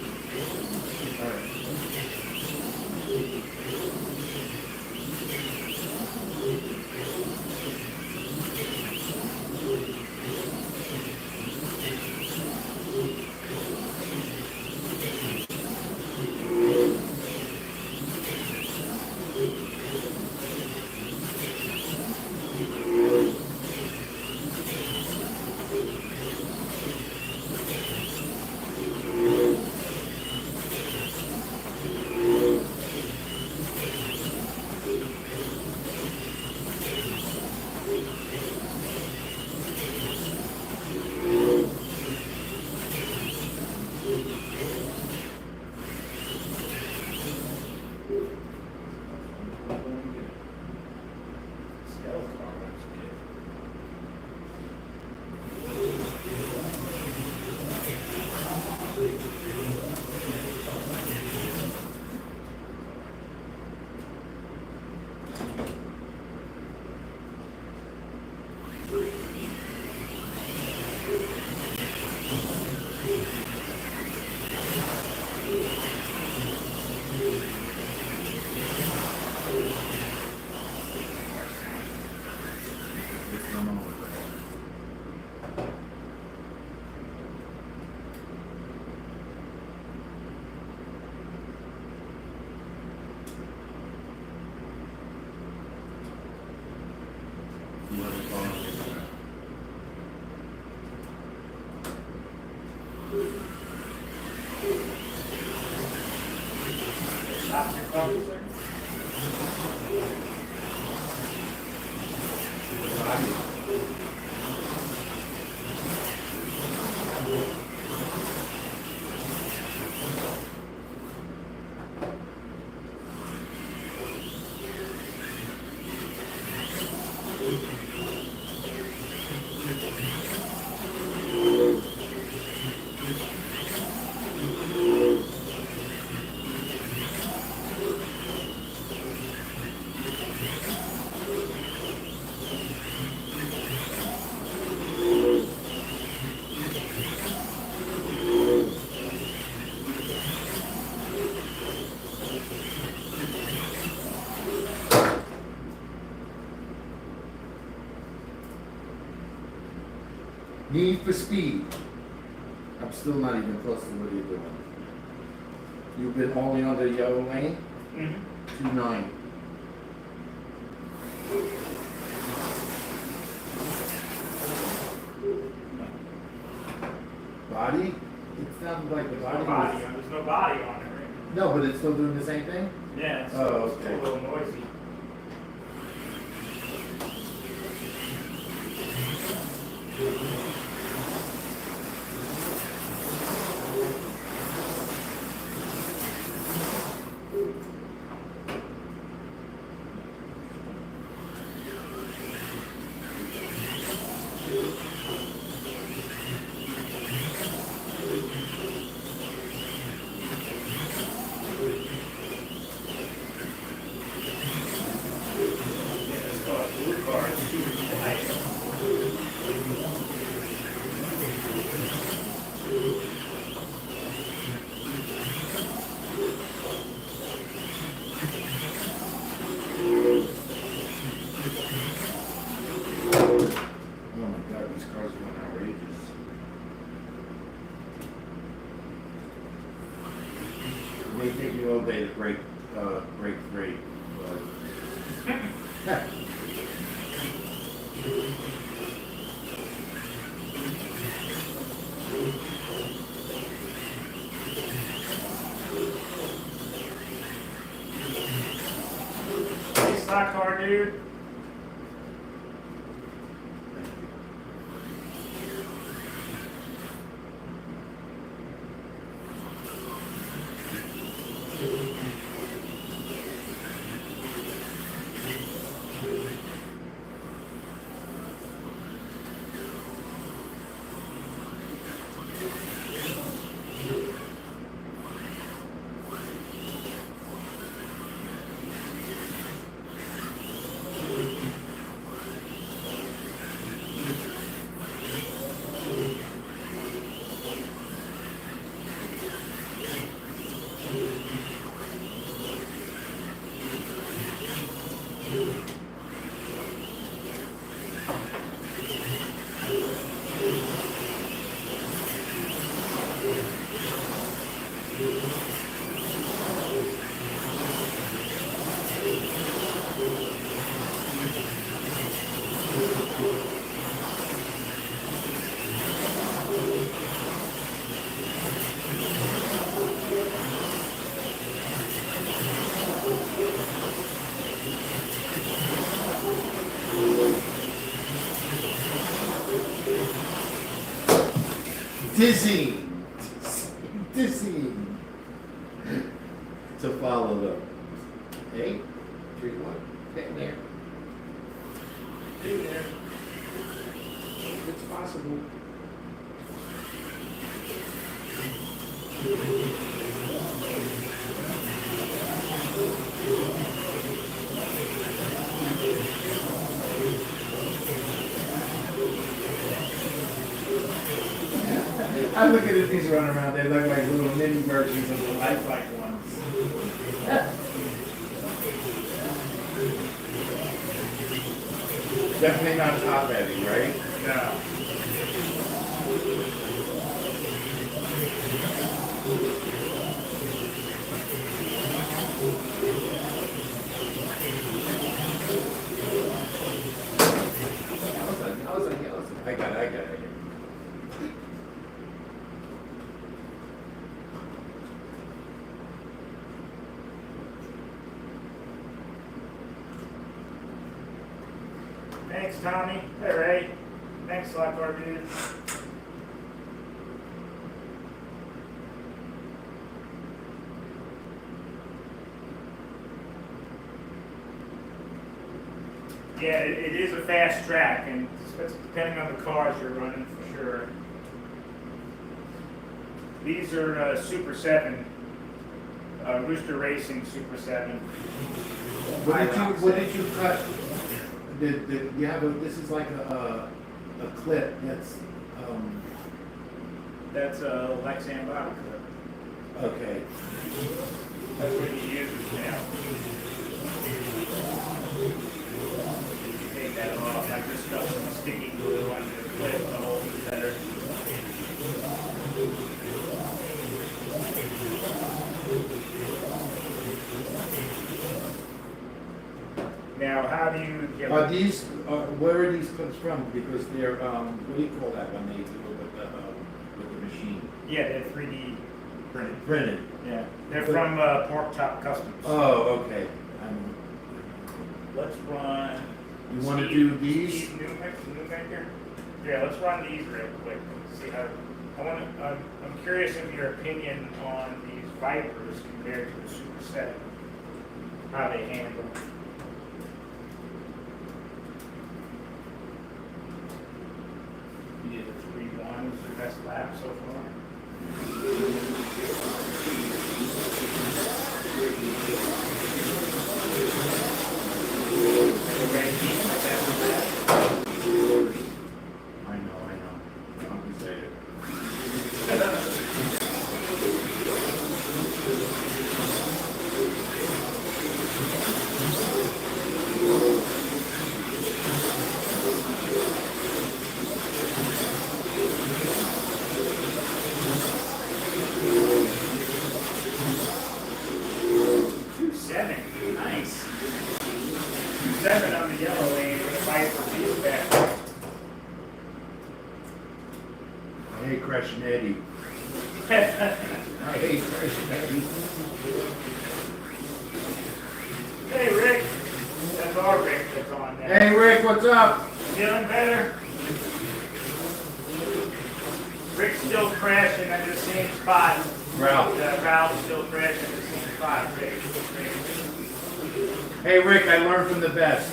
Need for Speed. I'm still not even close to what you're doing. You've been only on the yellow lane? Mm-hmm. 2-9. Body? It sounded like the body was... There's no body on it, right? No, but it's still doing the same thing? Yeah, it's Oh, still okay. a little noisy. Blue car is super quiet. Oh my god, these cars are going outrageous. It may take you all day to break 3, but... Hey, stock car, dude. Dizzying to follow them. 8, 3, 1, get there. Get there. It's possible. I look at the things running around, they look like little mini versions of the lifelike ones. Definitely not top heavy, right? No. I got it. Thanks, Tommy. Hey, Ray. Thanks a lot, Dude. Yeah, it is a fast track, and it's depending on the cars you're running for sure. These are Super 7, Rooster Racing Super 7. What did you cut? You have this is like a clip That's a Lexan body clip. okay. That's what you use now. You take that off, I just got some sticky glue on the clip to hold it better. Now, how do you get... Are these, where are these clips from? Because they're, what do you call that when they do it with the machine? Yeah, they're 3D printed. Printed. Yeah, they're from Pork Chop Customs. Oh, okay. Let's run... You want to do these? Steve Newmaker? Yeah, let's run these real quick. See how... I'm curious of your opinion on these Vipers compared to the Super 7. How they handle. You did a 3-1, was your best lap so far? I know. Compensated. Nice. 7 on the yellow lane with a Viper feedback. I hate Crash and Eddie. I hate Crash and Eddie. Hey, Rick. That's our Rick that's on there. Hey Rick, what's up? Feeling better? Rick's still crashing at the same spot. Ralph. Ralph's still crashing at the same spot. Rick. Hey Rick, I learned from the best.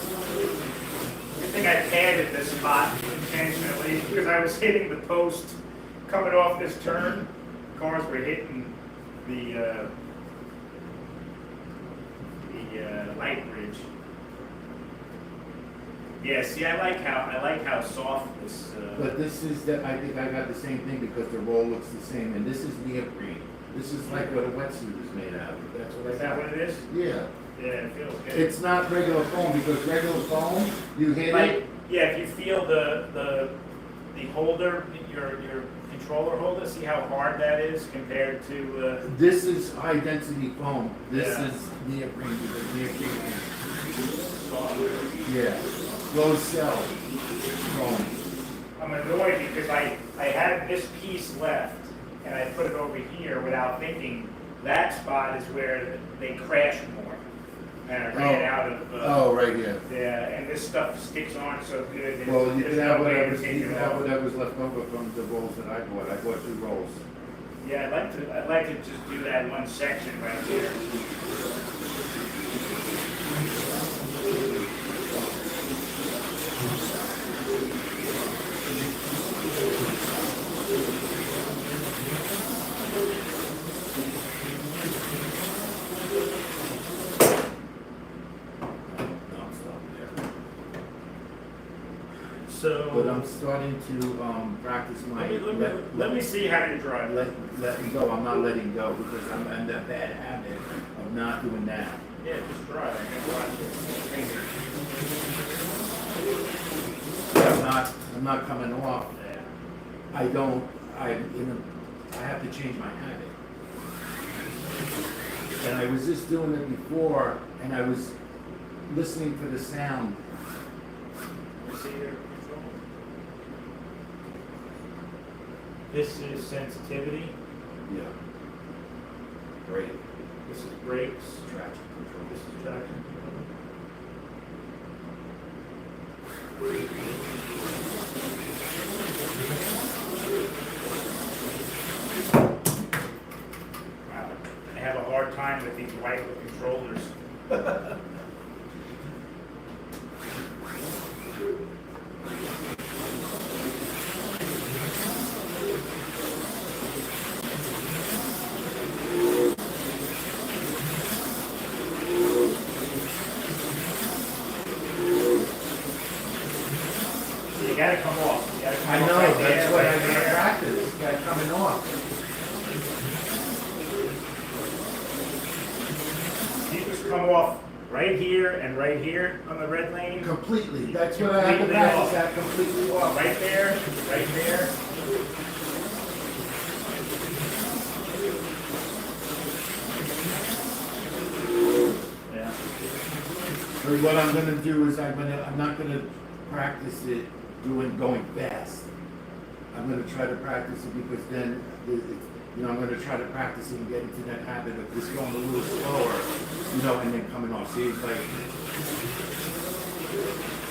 I think I padded this spot intentionally because I was hitting the post coming off this turn. Cars were hitting the light bridge. Yeah, see, I like how soft this. But this is that I think I got the same thing because the roll looks the same, and this is neoprene. This is like what a wetsuit is made out of. That's what I Is that got. what it is? Yeah. Yeah, it feels good. It's not regular foam because regular foam, you hit Like, it. yeah, if you feel the holder, your controller holder, see how hard that is compared to. This is high density foam. This Yeah. is neoprene because neoprene Soft. is, yeah, low cell foam. I'm annoyed because I had this piece left and I put it over here without thinking that spot is where they crash more. And I ran out of. Oh, right here. Yeah, and this stuff sticks on so good. There's, Well, you there's can have no way to whatever's, take you it can have off. whatever's left over from the rolls that I bought. I bought 2 rolls. Yeah, I'd like to just do that one section right there. No, I'm stopping there. So. But I'm starting to practice my Let me see how you drive. let me go. I'm not letting go because I'm in that bad habit of not doing that. Yeah, just drive. I can watch it. I'm not coming off. Yeah. I have to change my habit. And I was just doing it before, and I was listening for the sound. You see your control? This is sensitivity. Yeah. Great. This is brakes. Traction control. This is traction. Wow. I have a hard time with these white controllers. You gotta come off. You gotta come I off know, right that's there, what right I gotta there. practice, got coming off. You just come off right here and right here on the red lane. Completely, that's what I have to Completely practice off. at, completely off. Right there, right there. Yeah. Or what I'm gonna do is I'm not gonna practice it going fast. I'm gonna try to practice it because then, I'm gonna try to practice it and get into that habit of just going a little slower, and then coming off. See, it's like,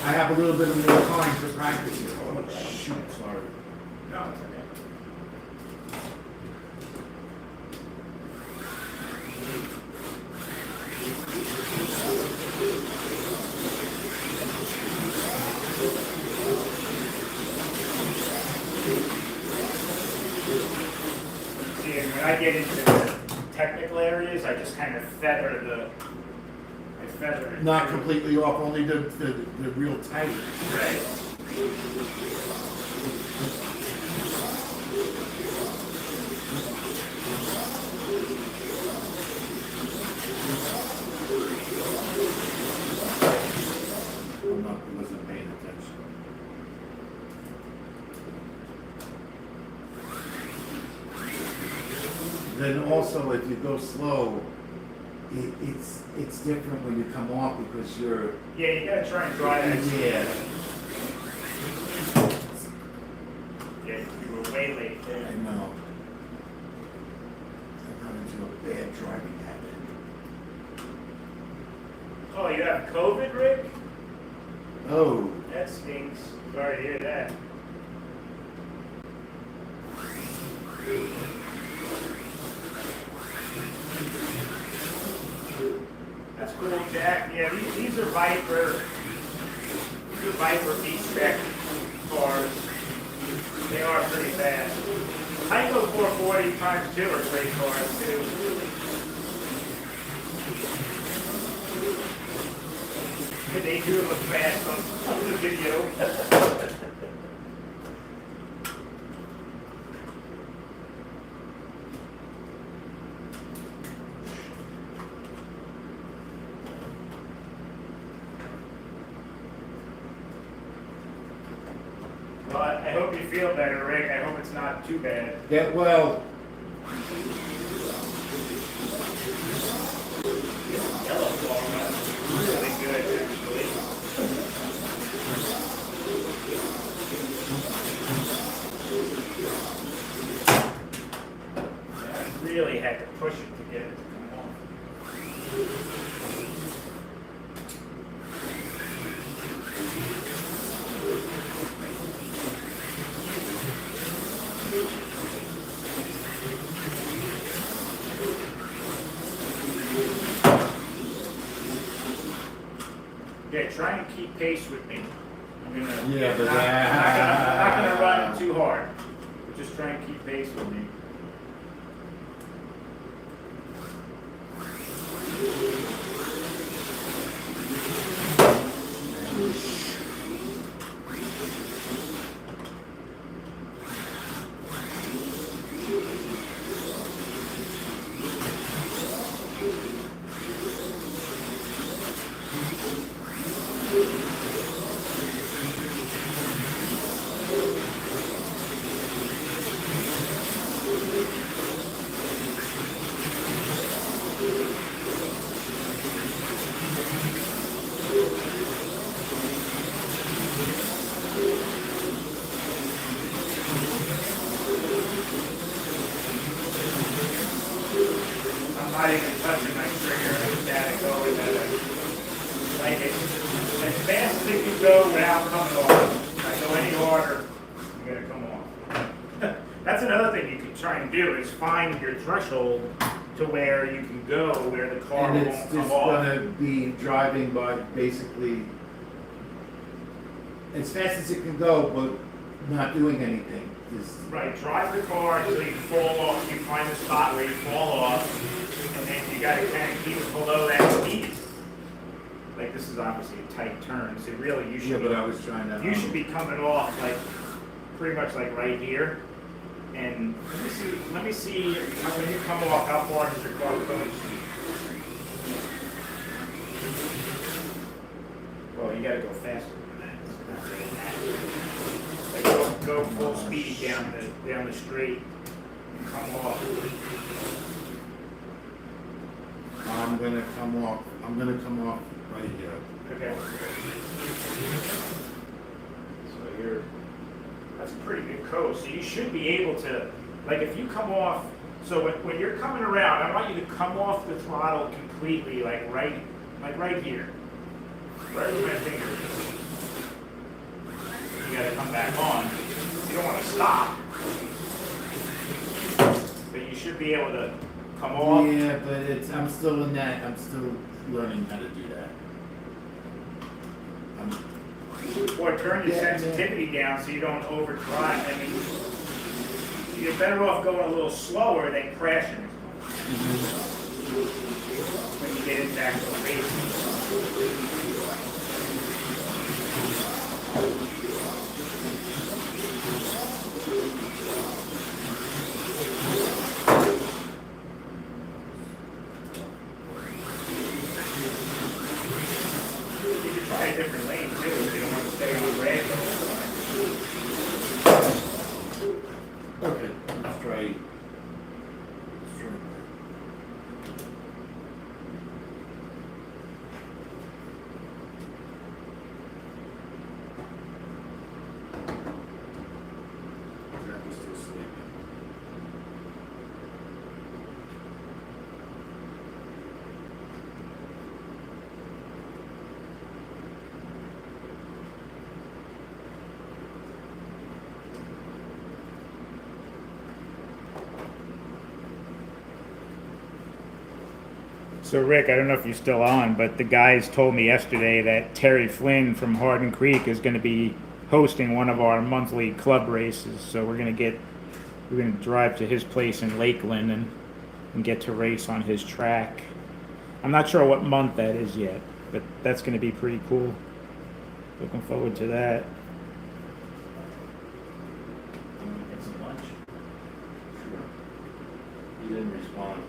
I have a little bit of more time to practice it. Oh, shoot, sorry. No, it's okay. See, and when I get into the technical areas, I just kind of feather it. Not completely off, only the real tight. Right. I wasn't paying attention. Then also, if you go slow, it's different when you come off because you're, Yeah, you gotta try and drive it. yeah. Yeah, you were way late I there. know. I got into a bad driving habit. Oh, you have COVID, Rick? Oh, That stinks. Sorry to hear that. That's cool, Jack. Yeah, these are Viper V-Spec cars. They are pretty fast. Tyco 440 times 2 are great cars, too. They do look fast on the video. Well, I hope you feel better, Rick. I hope it's not too bad. get well. Yellow ball, that's really good, actually. Yeah, I really had to push it to get it to come off. Yeah, try and keep pace with me. I'm gonna, Yeah, but I'm not gonna run it too hard. But just try and keep pace with me. go without coming off. If I go any harder, I'm gonna come off. That's another thing you can try and do, is find your threshold to where you can go where the car And won't it's come just off. gonna be driving by basically as fast as it can go, but not doing anything. Just, Right, drive the car until you fall off, you find the spot where you fall off, and then you gotta kind of keep it below that speed. Like, this is obviously a tight turn, so really you yeah, should but be, I was trying to. you should be coming off like, pretty much like right here. And let me see, when you come off, how far does your car go? Well, you gotta go faster than that. Like, go full speed down the straight, and come off. I'm gonna come off right here. Okay. So that's a pretty good coast. So you should be able to, like, if you come off, so when you're coming around, I want you to come off the throttle completely, like right here. Right where my finger is. You gotta come back on. You don't wanna stop. But you should be able to come off. Yeah, but I'm still in that. I'm still learning how to do that. Or turn your Yeah, sensitivity down so you don't overdrive. I mean, you're better off going a little slower than crashing when you get into actual racing. You could try a different lane too if you don't want to stay on red the whole time. Okay, let's try. That was still sleeping. So Rick, I don't know if you're still on, but the guys told me yesterday that Terry Flynn from Hardin Creek is going to be hosting one of our monthly club races. So we're going to drive to his place in Lakeland and get to race on his track. I'm not sure what month that is yet, but that's going to be pretty cool. Looking forward to that. Get some lunch. He didn't respond.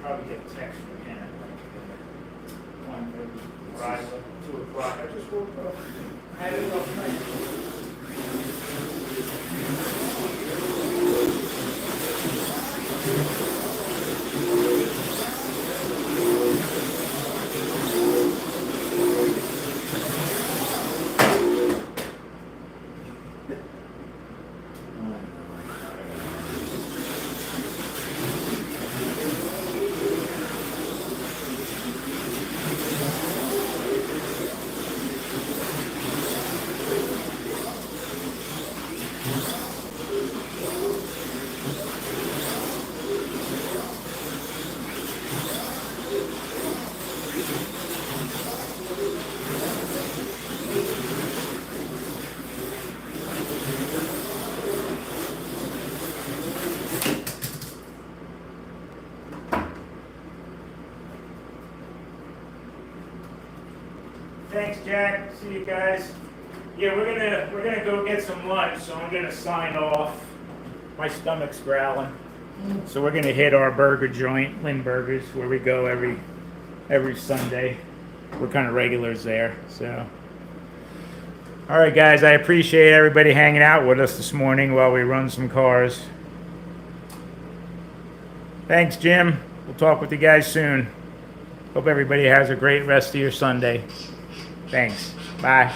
Probably get a text from him at like 1:35, 2 o'clock. I just woke up. I had a rough night. Thanks, Jack. See you guys. Yeah, we're gonna go get some lunch, so I'm gonna sign off. My stomach's growling. So we're gonna hit our burger joint, Lynn Burgers, where we go every Sunday. We're kind of regulars there. So, all right, guys. I appreciate everybody hanging out with us this morning while we run some cars. Thanks, Jim. We'll talk with you guys soon. Hope everybody has a great rest of your Sunday. Thanks. Bye.